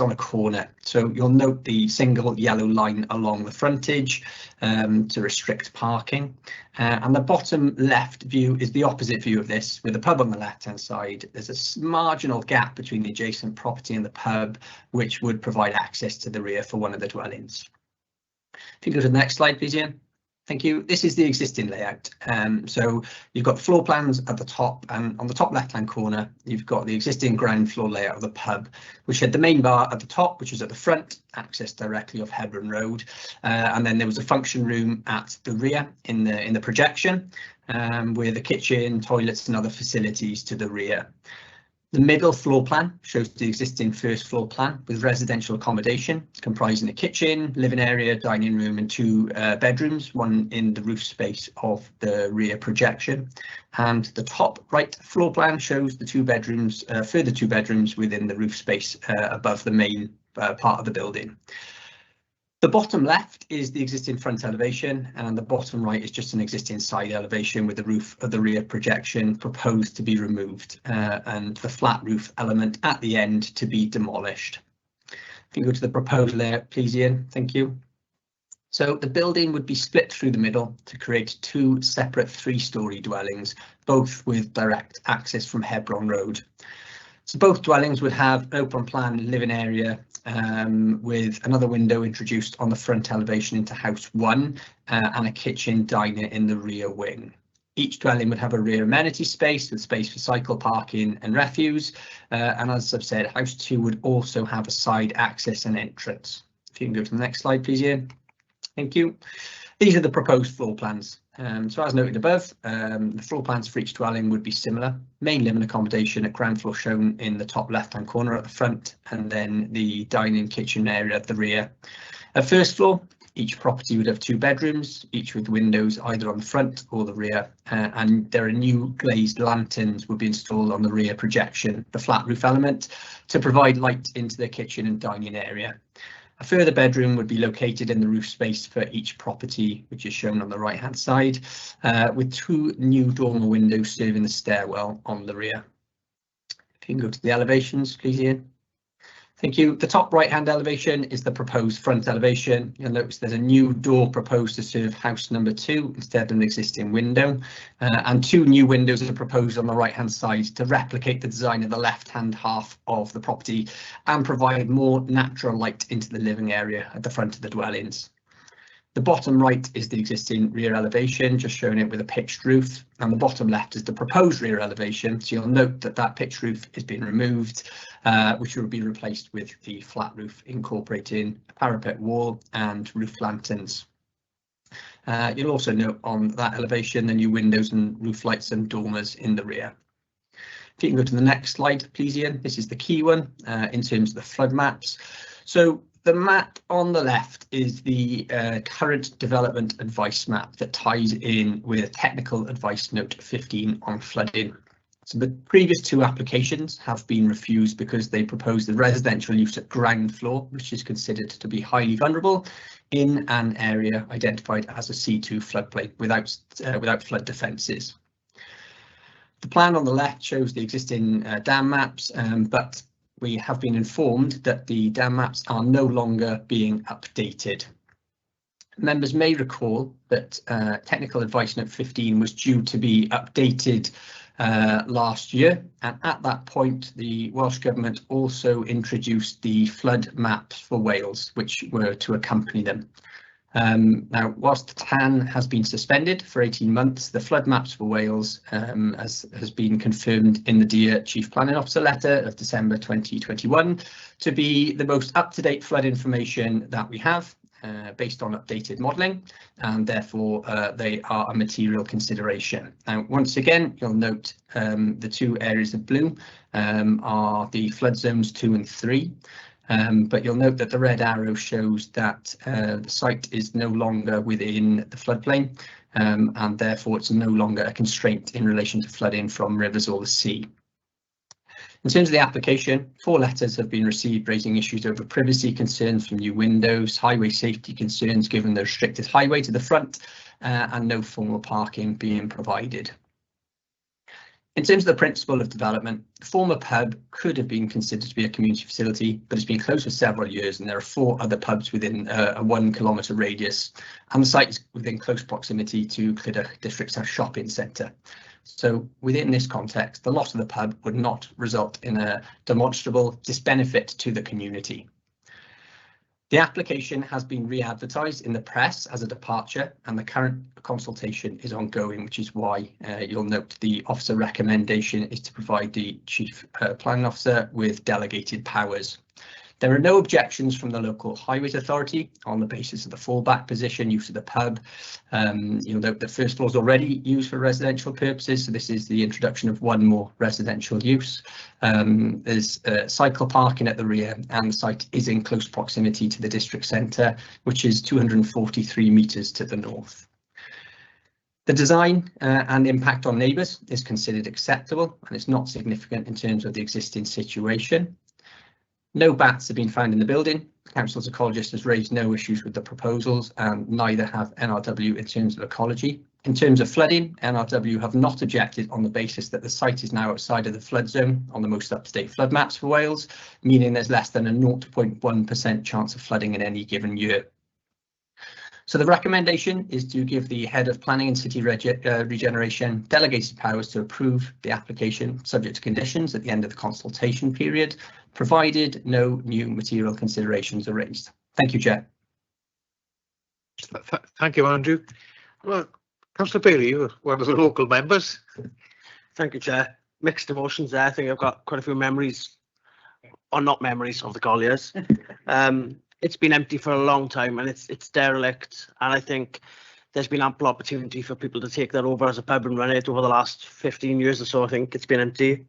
on a corner, so you'll note the single yellow line along the frontage to restrict parking. And the bottom left view is the opposite view of this, with the pub on the left hand side. There's a marginal gap between the adjacent property and the pub, which would provide access to the rear for one of the dwellings. If you go to the next slide, please, Ian. Thank you. This is the existing layout. So you've got floor plans at the top, and on the top left-hand corner, you've got the existing ground floor layout of the pub, which had the main bar at the top, which is at the front, access directly off Hebron Road, and then there was a function room at the rear in the projection, with a kitchen, toilets, and other facilities to the rear. The middle floor plan shows the existing first floor plan with residential accommodation comprising a kitchen, living area, dining room and 2 bedrooms, one in the roof space of the rear projection. And the top right floor plan shows the 2 bedrooms, further 2 bedrooms within the roof space above the main part of the building. The bottom left is the existing front elevation, and the bottom right is just an existing side elevation with the roof of the rear projection proposed to be removed, and the flat roof element at the end to be demolished. If you go to the proposed layout, please, Ian. Thank you. So the building would be split through the middle to create 2 separate 3-storey dwellings, both with direct access from Hebron Road. So both dwellings would have an open plan living area with another window introduced on the front elevation into house 1 and a kitchen diner in the rear wing. Each dwelling would have a rear amenity space with space for cycle parking and refuse, and as I've said, house 2 would also have a side access and entrance. If you can go to the next slide, please, Ian. Thank you. These are the proposed floor plans. So as noted above, the floor plans for each dwelling would be similar. Main living accommodation at ground floor shown in the top left-hand corner at the front, and then the dining kitchen area at the rear. At first floor, each property would have 2 bedrooms, each with windows either on the front or the rear, and there are new glazed lanterns would be installed on the rear projection, the flat roof element, to provide light into the kitchen and dining area. A further bedroom would be located in the roof space for each property, which is shown on the right hand side, with 2 new dormer windows serving the stairwell on the rear. If you can go to the elevations, please, Ian. Thank you. The top right hand elevation is the proposed front elevation. You'll notice there's a new door proposed to serve house number 2 instead of an existing window, and 2 new windows are proposed on the right hand side to replicate the design of the left hand half of the property and provide more natural light into the living area at the front of the dwellings. The bottom right is the existing rear elevation, just showing it with a pitched roof, and the bottom left is the proposed rear elevation. So you'll note that that pitched roof is being removed, which will be replaced with the flat roof, incorporating a parapet wall and roof lanterns. You'll also note on that elevation the new windows and roof lights and dormers in the rear. If you can go to the next slide, please, Ian. This is the key one in terms of the flood maps. So the map on the left is the current development advice map that ties in with technical advice note 15 on flooding. So the previous 2 applications have been refused because they propose the residential use at ground floor, which is considered to be highly vulnerable in an area identified as a C2 floodplain without flood defences. The plan on the left shows the existing dam maps, but we have been informed that the dam maps are no longer being updated. Members may recall that Technical Advice Note 15 was due to be updated last year, and at that point the Welsh Government also introduced the flood maps for Wales, which were to accompany them. Now, whilst the TAN has been suspended for 18 months, the flood maps for Wales, as has been confirmed in the Dear Chief Planning Officer letter of December 2021, to be the most up-to-date flood information that we have, based on updated modelling, and therefore they are a material consideration. Now, once again, you'll note the 2 areas of blue are the flood zones 2 and 3. But you'll note that the red arrow shows that the site is no longer within the floodplain, and therefore it's no longer a constraint in relation to flooding from rivers or the sea. In terms of the application, 4 letters have been received raising issues over privacy concerns from new windows, highway safety concerns given the restricted highway to the front, and no formal parking being provided. In terms of the principle of development, the former pub could have been considered to be a community facility, but it's been closed for several years and there are 4 other pubs within a 1 kilometre radius, and the site is within close proximity to Clydach District's shopping centre. So within this context, the loss of the pub would not result in a demonstrable disbenefit to the community. The application has been re-advertised in the press as a departure, and the current consultation is ongoing, which is why you'll note the officer recommendation is to provide the Chief Planning Officer with delegated powers. There are no objections from the local highways authority on the basis of the fallback position use of the pub. You'll note that first floor is already used for residential purposes, so this is the introduction of 1 more residential use. There's cycle parking at the rear, and the site is in close proximity to the district centre, which is 243 metres to the north. The design and impact on neighbours is considered acceptable, and it's not significant in terms of the existing situation. No bats have been found in the building. The council's ecologist has raised no issues with the proposals, and neither have NRW in terms of ecology. In terms of flooding, NRW have not objected on the basis that the site is now outside of the flood zone on the most up-to-date flood maps for Wales, meaning there's less than a 0.1% chance of flooding in any given year. So the recommendation is to give the head of planning and city regeneration delegated powers to approve the application subject to conditions at the end of the consultation period, provided no new material considerations are raised. Thank you, Chair. Thank you, Andrew. Well, Councillor Bailey, you're one of the local members. Thank you, Chair. Mixed emotions there. I think I've got quite a few memories, or not memories, of the Colliers. It's been empty for a long time and it's derelict, and I think there's been ample opportunity for people to take that over as a pub and run it over the last 15 years or so. I think it's been empty.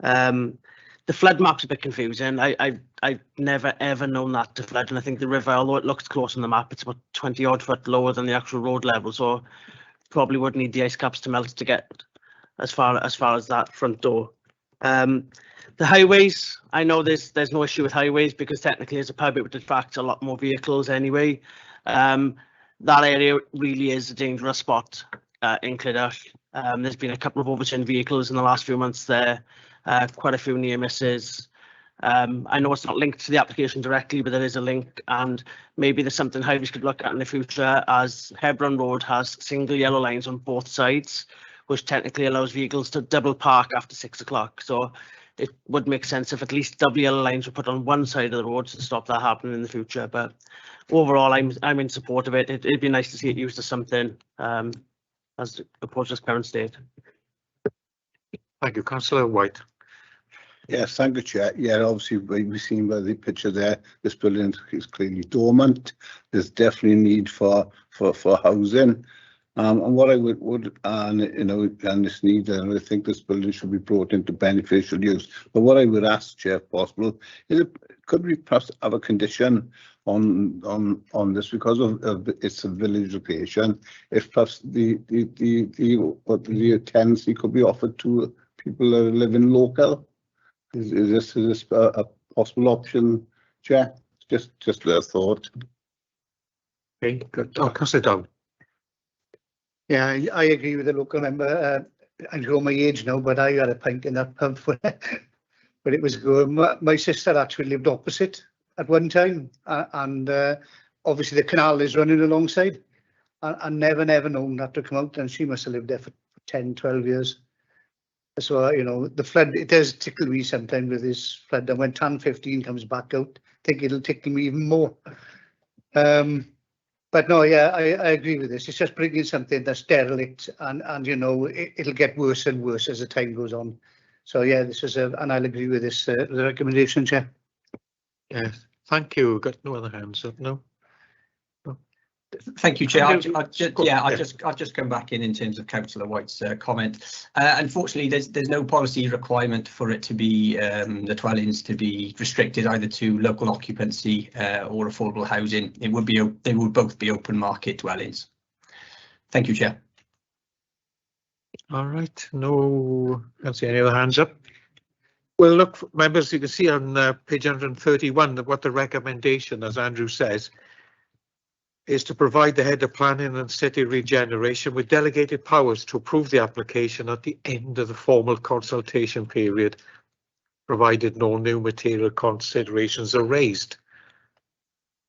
The flood map's a bit confusing. I've never ever known that to flood, and I think the river, although it looks close on the map, it's about 20 odd foot lower than the actual road level, so probably would need the ice caps to melt to get as far as that front door. The highways, I know there's no issue with highways because technically as a pub it would attract a lot more vehicles anyway. That area really is a dangerous spot in Clydach. There's been a couple of overturned vehicles in the last few months there, quite a few near misses. I know it's not linked to the application directly, but there is a link, and maybe there's something highways could look at in the future, as Hebron Road has single yellow lines on both sides, which technically allows vehicles to double park after 6 o'clock. So it would make sense if at least double yellow lines were put on one side of the road to stop that happening in the future. But overall, I'm in support of it. It'd be nice to see it used as something as opposed to its current state. Thank you, Councillor White. Yes, thank you, Chair. Yeah, obviously, we've seen by the picture there, this building is clearly dormant. There's definitely need for housing. And what I would and this need, and I think this building should be brought into beneficial use. But what I would ask, Chair, if possible, is could we perhaps have a condition on this because of its a village location? If perhaps the tenancy could be offered to people that are living local, is this a possible option, Chair? Just a thought. Okay, good. Oh, Councillor Down. Yeah, I agree with the local member. I show my age now, but I had a pint in that pub, but it was good. My sister actually lived opposite at one time, and obviously the canal is running alongside, and never known that to come out, and she must have lived there for 10, 12 years. So, the flood, it does tickle me sometimes with this flood, and when TAN 15 comes back out, I think it'll tickle me even more. But no, yeah, I agree with this. It's just bringing something that's derelict, and it'll get worse and worse as the time goes on. So yeah, this is and I'll agree with this the recommendation, Chair. Yes, thank you. Got no other hands up, no? Thank you, Chair. I'll just come back in terms of Councillor White's comment. Unfortunately, there's no policy requirement for it to be the dwellings to be restricted either to local occupancy or affordable housing. They would both be open market dwellings. Thank you, Chair. All right, no, I can't see any other hands up. Well, look, members, you can see on page 131 that what the recommendation, as Andrew says, is to provide the head of planning and city regeneration with delegated powers to approve the application at the end of the formal consultation period, provided no new material considerations are raised.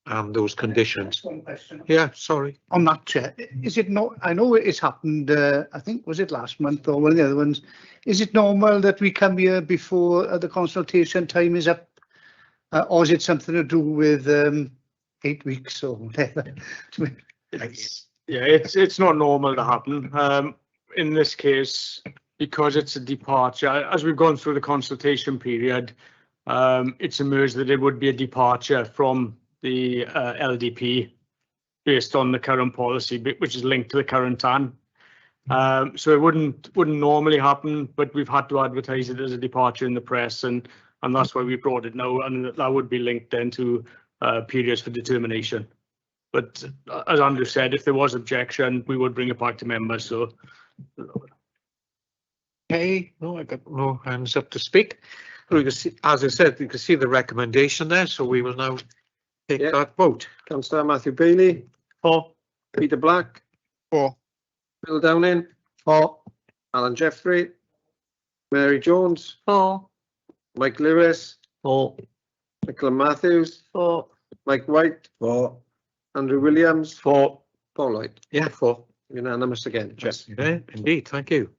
And those conditions. One question. Yeah, sorry. On that, Chair, is it not, I know it's happened, I think, was it last month or one of the other ones? Is it normal that we come here before the consultation time is up? Or is it something to do with 8 weeks or whatever? It's not normal to happen. In this case, because it's a departure, as we've gone through the consultation period, it's emerged that it would be a departure from the LDP based on the current policy, which is linked to the current TAN. So it wouldn't normally happen, but we've had to advertise it as a departure in the press, and that's why we brought it now, and that would be linked then to periods for determination. But as Andrew said, if there was objection, we would bring it back to members. So. Okay, no, I got no hands up to speak. We can see, as I said, you can see the recommendation there, so we will now take that vote. Councillor Matthew Bailey. For. Peter Black. For. Bill Downing. For. Alan Jeffrey. Mary Jones. For. Mike Lewis. For. Nicola Matthews. For. Mike White. For. Andrew Williams. For. Paul Lloyd. Yeah, for. Unanimous again, Chair. Yeah, indeed, thank you.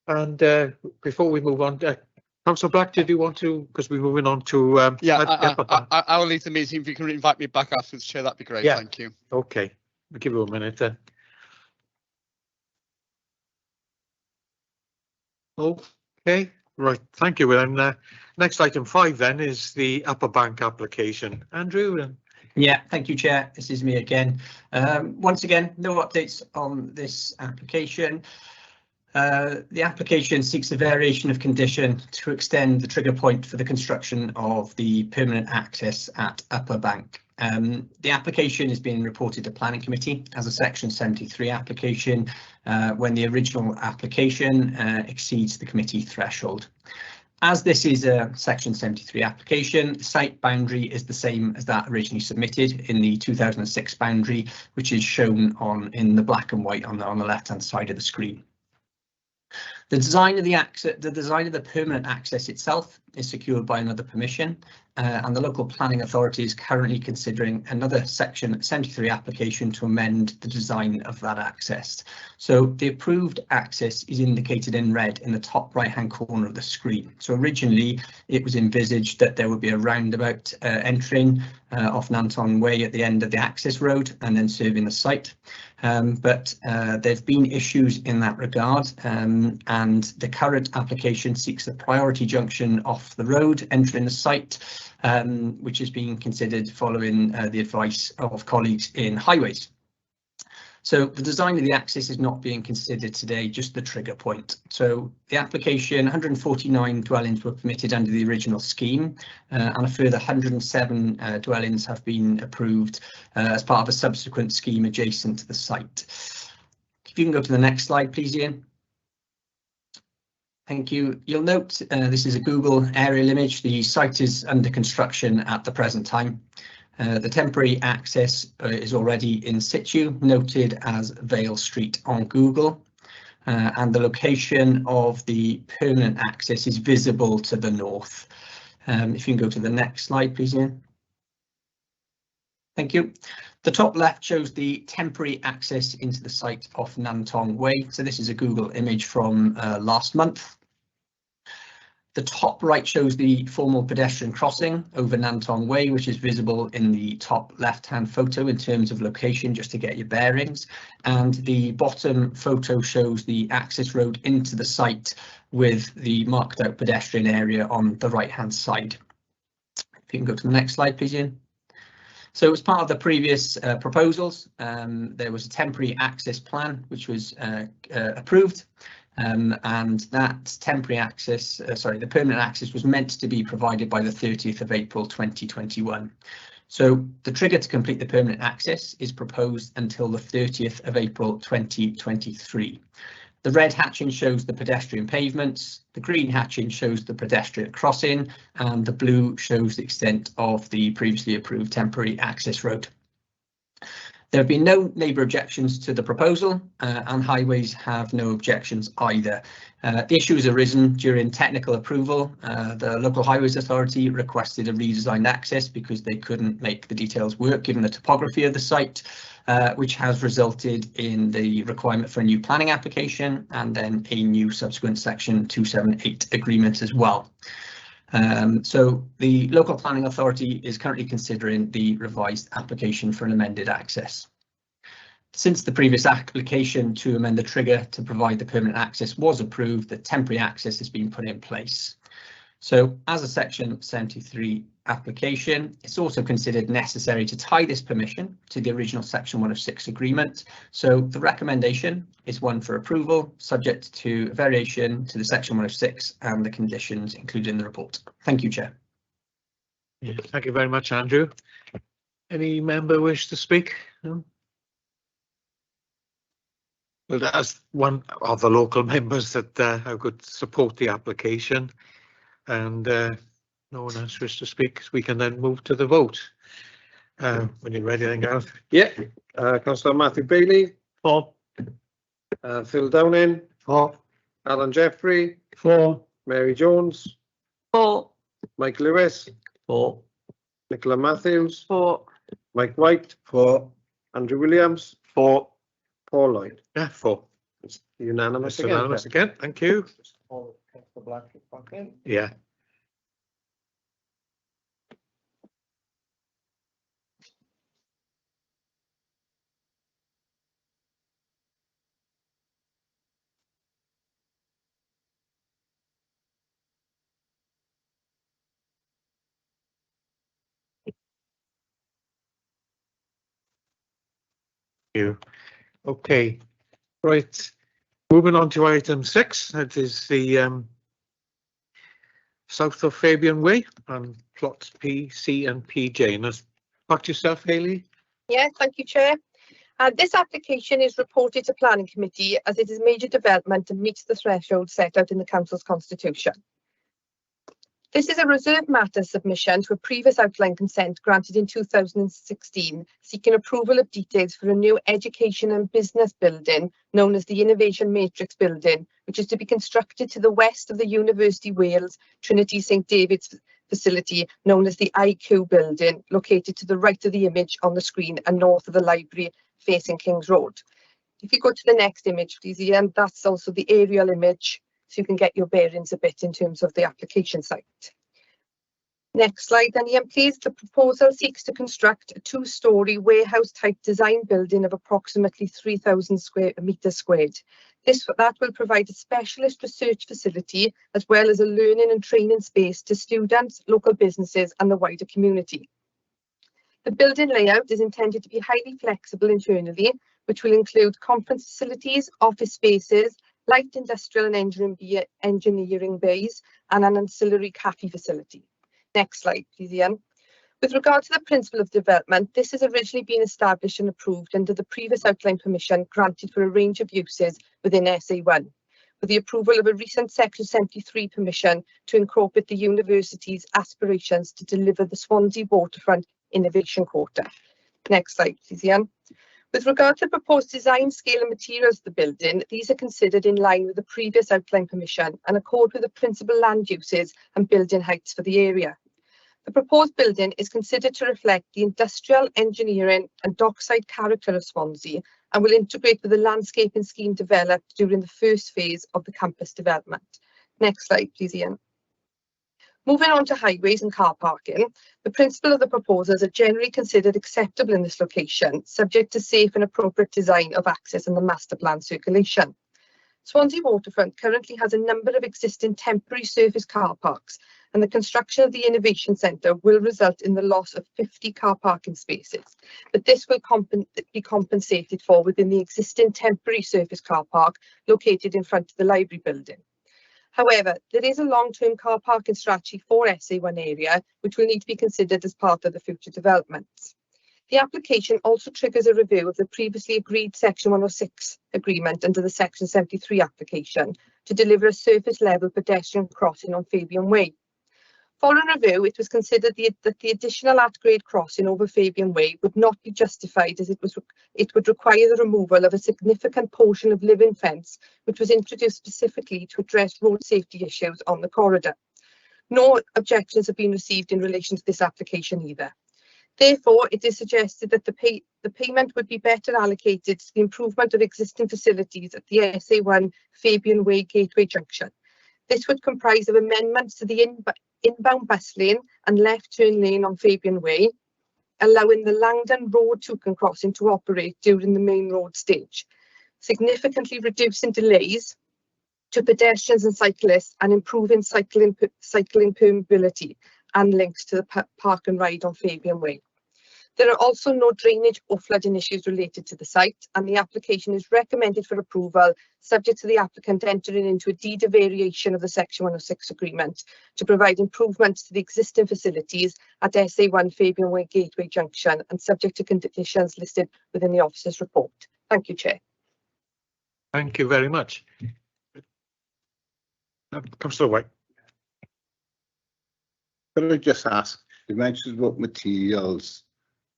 And before we move on, Councillor Black, did you want to, because we're moving on to... I will leave the meeting. If you can invite me back afterwards, Chair, that'd be great. Yeah. Thank you. Okay, we'll give you a minute then. Okay, right, thank you. And next item 5 then is the Upper Bank application. Andrew? Yeah, thank you, Chair. This is me again. Once again, no updates on this application. The application seeks a variation of condition to extend the trigger point for the construction of the permanent access at Upper Bank. The application is being reported to Planning Committee as a Section 73 application when the original application exceeds the committee threshold. As this is a Section 73 application, the site boundary is the same as that originally submitted in the 2006 boundary, which is shown in the black and white on the left-hand side of the screen. The design of the permanent access itself is secured by another permission, and the local planning authority is currently considering another Section 73 application to amend the design of that access. So the approved access is indicated in red in the top right hand corner of the screen. So originally it was envisaged that there would be a roundabout entering off Nanton Way at the end of the access road and then serving the site. But there have been issues in that regard, and the current application seeks a priority junction off the road entering the site, which is being considered following the advice of colleagues in highways. So the design of the access is not being considered today, just the trigger point. So the application, 149 dwellings were permitted under the original scheme, and a further 107 dwellings have been approved as part of a subsequent scheme adjacent to the site. If you can go to the next slide, please, Ian. Thank you. You'll note this is a Google aerial image. The site is under construction at the present time. The temporary access is already in situ, noted as Vale Street on Google, and the location of the permanent access is visible to the north. If you can go to the next slide, please, Ian. Thank you. The top left shows the temporary access into the site off Nanton Way. So this is a Google image from last month. The top right shows the formal pedestrian crossing over Nanton Way, which is visible in the top left-hand photo in terms of location, just to get your bearings. And the bottom photo shows the access road into the site with the marked out pedestrian area on the right-hand side. If you can go to the next slide, please, Ian. So as part of the previous proposals, there was a temporary access plan which was approved. And that temporary access, the permanent access was meant to be provided by the 30th of April 2021. So the trigger to complete the permanent access is proposed until the 30th of April 2023. The red hatching shows the pedestrian pavements, the green hatching shows the pedestrian crossing, and the blue shows the extent of the previously approved temporary access road. There have been no neighbour objections to the proposal, and Highways have no objections either. The issue has arisen during technical approval. The local Highways Authority requested a redesigned access because they couldn't make the details work given the topography of the site, which has resulted in the requirement for a new planning application and then a new subsequent section 278 agreement as well. So the local planning authority is currently considering the revised application for an amended access. Since the previous application to amend the trigger to provide the permanent access was approved, the temporary access has been put in place. So as a section 73 application, it's also considered necessary to tie this permission to the original section 106 agreement. So the recommendation is one for approval, subject to variation to the section 106 and the conditions included in the report. Thank you, Chair. Yeah, thank you very much, Andrew. Any member wish to speak? No? Well, that's one of the local members that I could support the application, and no one else wishes to speak, so we can then move to the vote. When you're ready, then, Gareth. Yeah. Councillor Matthew Bailey. For. Phil Downing. For. Alan Jeffrey. For. Mary Jones. For. Mike Lewis. For. Nicola Matthews. For. Mike White. For. Andrew Williams. For. Paul Lloyd. Yeah, for. It's unanimous It's again. unanimous again. Thank you. Yeah. You. Okay, right. Moving on to item 6, that is the south of Fabian Way and plots P, C and PJ. And back to yourself, Hayley. Yeah, thank you, Chair. This application is reported to Planning Committee as it is major development and meets the threshold set out in the Council's constitution. This is a reserved matter submission to a previous outline consent granted in 2016, seeking approval of details for a new education and business building known as the Innovation Matrix Building, which is to be constructed to the west of the University Wales Trinity St David's facility known as the IQ Building, located to the right of the image on the screen and north of the library facing Kings Road. If you go to the next image, please, Ian, that's also the aerial image, so you can get your bearings a bit in terms of the application site. Next slide then, Ian, please. The proposal seeks to construct a 2-storey warehouse-type design building of approximately 3,000 metres squared. That will provide a specialist research facility as well as a learning and training space to students, local businesses and the wider community. The building layout is intended to be highly flexible internally, which will include conference facilities, office spaces, light industrial and engineering bays, and an ancillary cafe facility. Next slide, please, Ian. With regard to the principle of development, this has originally been established and approved under the previous outline permission granted for a range of uses within SA1, with the approval of a recent Section 73 permission to incorporate the university's aspirations to deliver the Swansea Waterfront Innovation Quarter. Next slide, please, Ian. With regard to the proposed design, scale and materials of the building, these are considered in line with the previous outline permission and accord with the principal land uses and building heights for the area. The proposed building is considered to reflect the industrial, engineering and dockside character of Swansea and will integrate with the landscaping scheme developed during the first phase of the campus development. Next slide, please, Ian. Moving on to highways and car parking, the principle of the proposals are generally considered acceptable in this location, subject to safe and appropriate design of access and the master plan circulation. Swansea Waterfront currently has a number of existing temporary surface car parks, and the construction of the Innovation Centre will result in the loss of 50 car parking spaces, but this will be compensated for within the existing temporary surface car park located in front of the library building. However, there is a long-term car parking strategy for SA1 area, which will need to be considered as part of the future developments. The application also triggers a review of the previously agreed Section 106 agreement under the Section 73 application to deliver a surface level pedestrian crossing on Fabian Way. Following review, it was considered that the additional at-grade crossing over Fabian Way would not be justified, as it would require the removal of a significant portion of living fence, which was introduced specifically to address road safety issues on the corridor. No objections have been received in relation to this application either. Therefore, it is suggested that the payment would be better allocated to the improvement of existing facilities at the SA1 Fabian Way Gateway Junction. This would comprise of amendments to the inbound bus lane and left turn lane on Fabian Way, allowing the Langdon Road Toucan crossing to operate during the main road stage, significantly reducing delays to pedestrians and cyclists and improving cycling permeability and links to the park and ride on Fabian Way. There are also no drainage or flooding issues related to the site, and the application is recommended for approval, subject to the applicant entering into a deed of variation of the Section 106 agreement to provide improvements to the existing facilities at SA1 Fabian Way Gateway Junction and subject to conditions listed within the officer's report. Thank you, Chair. Thank you very much. Councillor White. Could I just ask, you mentioned about materials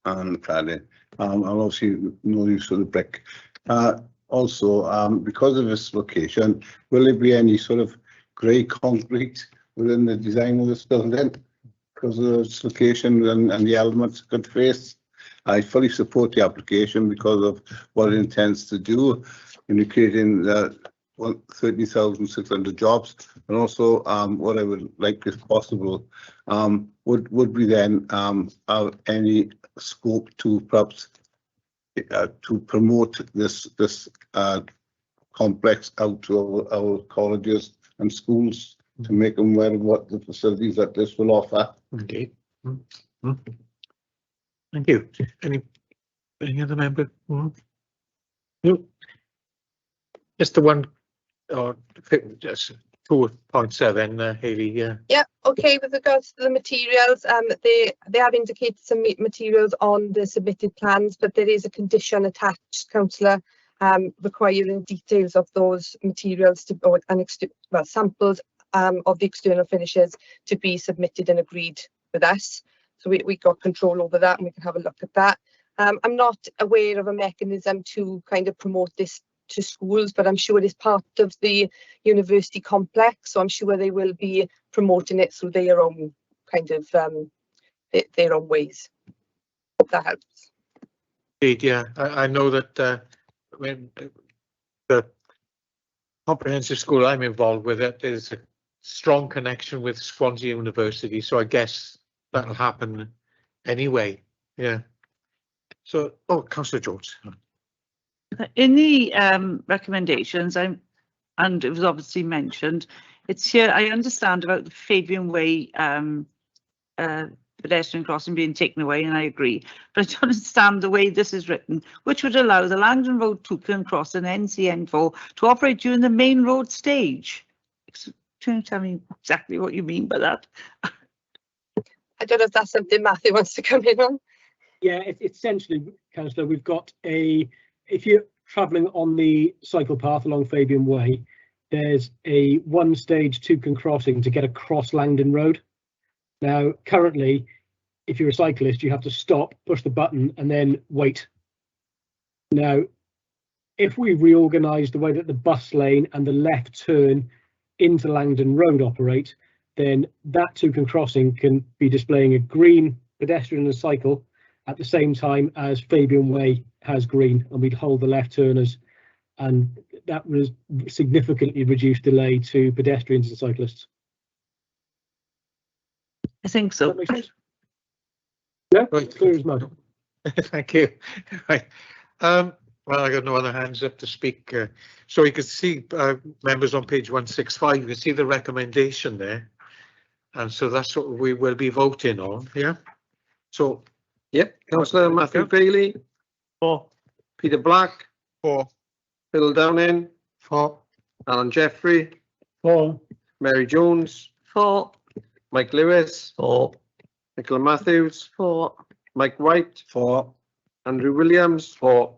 and cladding, and obviously no use of the brick. Also, because of this location, will there be any sort of grey concrete within the design of this building because of its location and the elements it could face? I fully support the application because of what it intends to do in creating 30,600 jobs, and also what I would like, if possible, would we then have any scope to perhaps to promote this complex out to our colleges and schools to make them aware of what the facilities that this will offer? Indeed. Thank you. Any other member? No. Just the one. Or just 2.7, Hayley. Yeah. Yeah. Okay. With regards to the materials, they have indicated some materials on the submitted plans, but there is a condition attached, councillor, requiring details of those materials samples of the external finishes to be submitted and agreed with us. So we got control over that, and we can have a look at that. I'm not aware of a mechanism to kind of promote this to schools, but I'm sure it is part of the university complex, so I'm sure they will be promoting it through their own kind of their own ways. Hope that helps. Indeed, yeah. I know that when the comprehensive school I'm involved with, there's a strong connection with Swansea University, so I guess that'll happen anyway. Yeah. So, Councillor Jones. In the recommendations, and it was obviously mentioned, it's here, I understand about the Fabian Way pedestrian crossing being taken away, and I agree, but I don't understand the way this is written, which would allow the Langdon Road Toucan crossing NCN4 to operate during the main road stage. Can you tell me exactly what you mean by that? I don't know if that's something Matthew wants to come in on. Yeah, it's essentially, councillor, we've got if you're travelling on the cycle path along Fabian Way, there's a one-stage Toucan crossing to get across Langdon Road. Now, currently, if you're a cyclist, you have to stop, push the button, and then wait. Now, if we reorganise the way that the bus lane and the left turn into Langdon Road operate, then that Toucan crossing can be displaying a green pedestrian and cycle at the same time as Fabian Way has green, and we'd hold the left turners, and that was significantly reduced delay to pedestrians and cyclists. I think so. Does that make sense? Yeah, right. Clear as mud. Thank you. Right. Well, I got no other hands up to speak. So you can see members on page 165. You can see the recommendation there, and so that's what we will be voting on. Yeah. So. Yep. Councillor Matthew Bailey. 4. Peter Black. 4. Phil Downing. 4. Alan Jeffrey. 4. Mary Jones. 4. Mike Lewis. 4. Nicola Matthews. 4. Mike White. 4. Andrew Williams for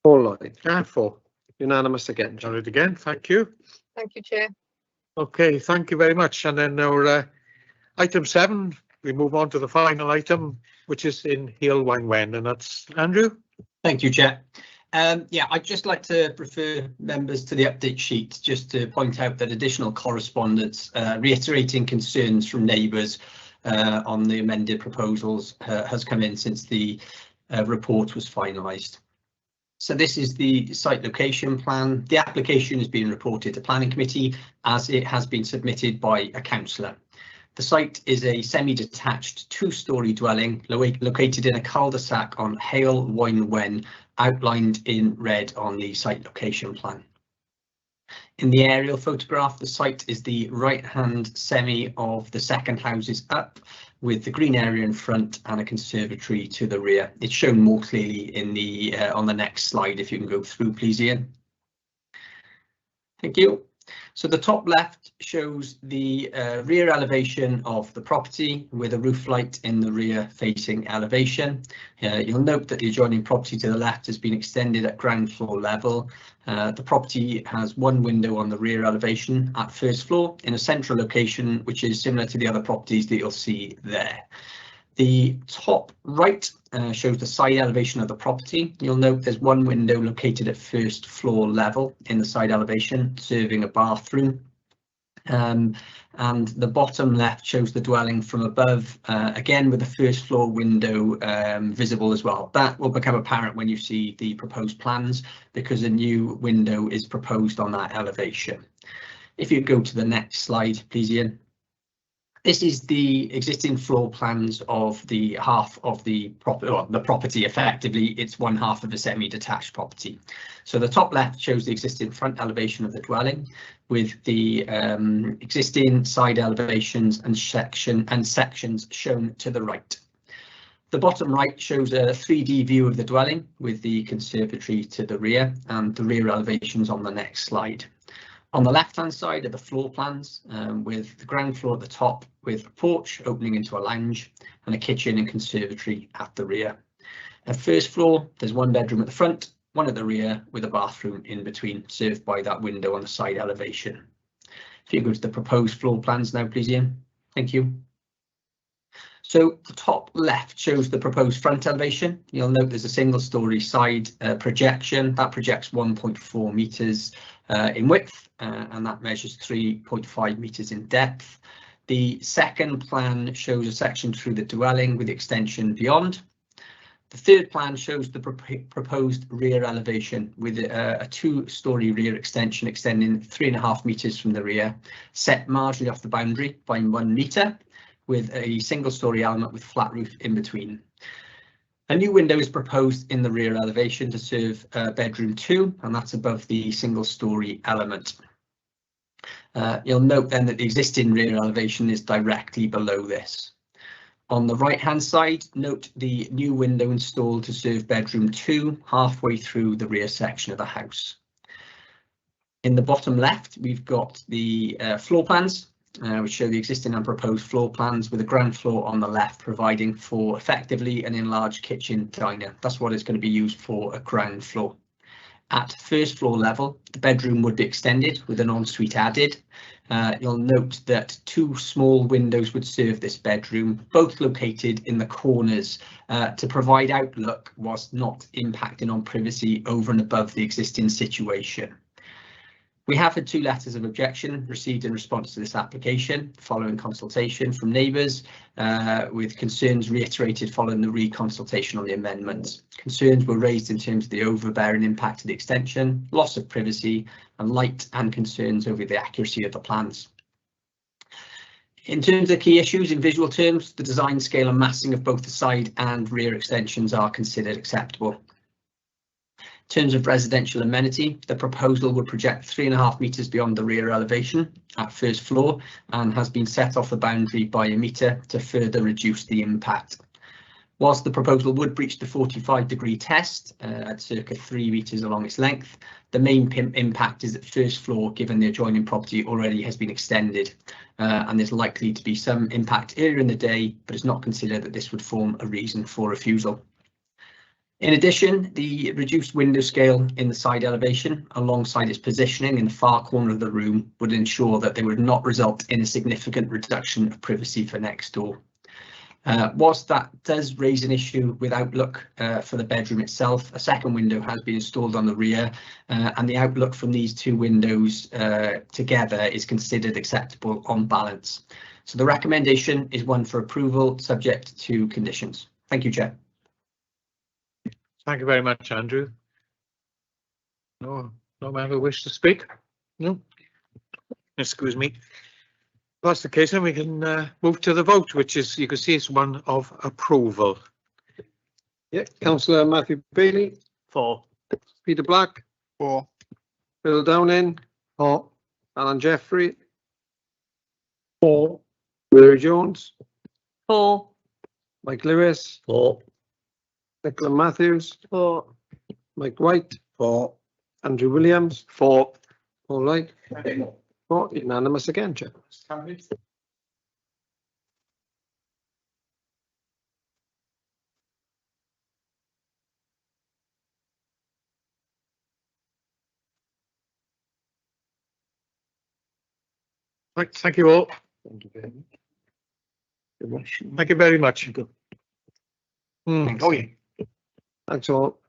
Paul Lloyd. And 4. Unanimous again. Carried again. Thank you. Thank you, Chair. Okay, thank you very much. And then our item 7, we move on to the final item, which is in Hill Wang Wen, and that's Andrew. Thank you, Chair. Yeah, I'd just like to refer members to the update sheet just to point out that additional correspondence reiterating concerns from neighbours on the amended proposals has come in since the report was finalised. So this is the site location plan. The application has been reported to Planning Committee as it has been submitted by a councillor. The site is a semi-detached 2-storey dwelling located in a cul-de-sac on Hale Wine Wen, outlined in red on the site location plan. In the aerial photograph, the site is the right-hand semi of the second houses up, with the green area in front and a conservatory to the rear. It's shown more clearly in the on the next slide, if you can go through, please, Ian. Thank you. So the top left shows the rear elevation of the property with a roof light in the rear facing elevation. You'll note that the adjoining property to the left has been extended at ground floor level. The property has one window on the rear elevation at first floor in a central location, which is similar to the other properties that you'll see there. The top right shows the side elevation of the property. You'll note there's one window located at first floor level in the side elevation, serving a bathroom. And the bottom left shows the dwelling from above, again with the first floor window visible as well. That will become apparent when you see the proposed plans, because a new window is proposed on that elevation. If you go to the next slide, please, Ian. This is the existing floor plans of the half of the property. Effectively, it's one half of a semi-detached property. So the top left shows the existing front elevation of the dwelling, with the existing side elevations and sections shown to the right. The bottom right shows a 3D view of the dwelling with the conservatory to the rear, and the rear elevations on the next slide. On the left-hand side are the floor plans, with the ground floor at the top, with a porch opening into a lounge and a kitchen and conservatory at the rear. At first floor, there's one bedroom at the front, one at the rear, with a bathroom in between, served by that window on the side elevation. If you go to the proposed floor plans now, please, Ian. Thank you. So the top left shows the proposed front elevation. You'll note there's a single-storey side projection that projects 1.4 metres in width, and that measures 3.5 metres in depth. The second plan shows a section through the dwelling with extension beyond. The third plan shows the proposed rear elevation with a 2-storey rear extension extending 3.5 metres from the rear, set marginally off the boundary by 1 metre, with a single-storey element with flat roof in between. A new window is proposed in the rear elevation to serve bedroom 2, and that's above the single-storey element. You'll note then that the existing rear elevation is directly below this. On the right-hand side, note the new window installed to serve bedroom 2 halfway through the rear section of the house. In the bottom left, we've got the floor plans, which show the existing and proposed floor plans, with the ground floor on the left providing for effectively an enlarged kitchen diner. That's what it's going to be used for, a ground floor. At first floor level, the bedroom would be extended with an ensuite added. You'll note that 2 small windows would serve this bedroom, both located in the corners to provide outlook whilst not impacting on privacy over and above the existing situation. We have had 2 letters of objection received in response to this application following consultation from neighbours, with concerns reiterated following the reconsultation on the amendments. Concerns were raised in terms of the overbearing impact of the extension, loss of privacy, and light, and concerns over the accuracy of the plans. In terms of key issues in visual terms, the design scale and massing of both the side and rear extensions are considered acceptable. In terms of residential amenity, the proposal would project 3.5 metres beyond the rear elevation at first floor and has been set off the boundary by 1 metre to further reduce the impact. Whilst the proposal would breach the 45-degree test at circa 3 metres along its length, the main impact is at first floor, given the adjoining property already has been extended, and there's likely to be some impact earlier in the day, but it's not considered that this would form a reason for refusal. In addition, the reduced window scale in the side elevation alongside its positioning in the far corner of the room would ensure that they would not result in a significant reduction of privacy for next door. Whilst that does raise an issue with outlook for the bedroom itself, a second window has been installed on the rear, and the outlook from these two windows together is considered acceptable on balance. So the recommendation is one for approval subject to conditions. Thank you, Chair. Thank you very much, Andrew. No member wish to speak? No. Excuse me. If that's the case, then we can move to the vote, which is, you can see, it's one of approval. Yeah, Councillor Matthew Bailey. For. Peter Black. For. Bill Downing. For. Alan Jeffrey. For. Mary Jones. For. Mike Lewis. For. Nicola Matthews. For. Mike White. For. Andrew Williams. For. All right. For. Unanimous again, Chair. Right, thank you all. Thank you very much. Thank you very much. Oh, yeah. Thanks all.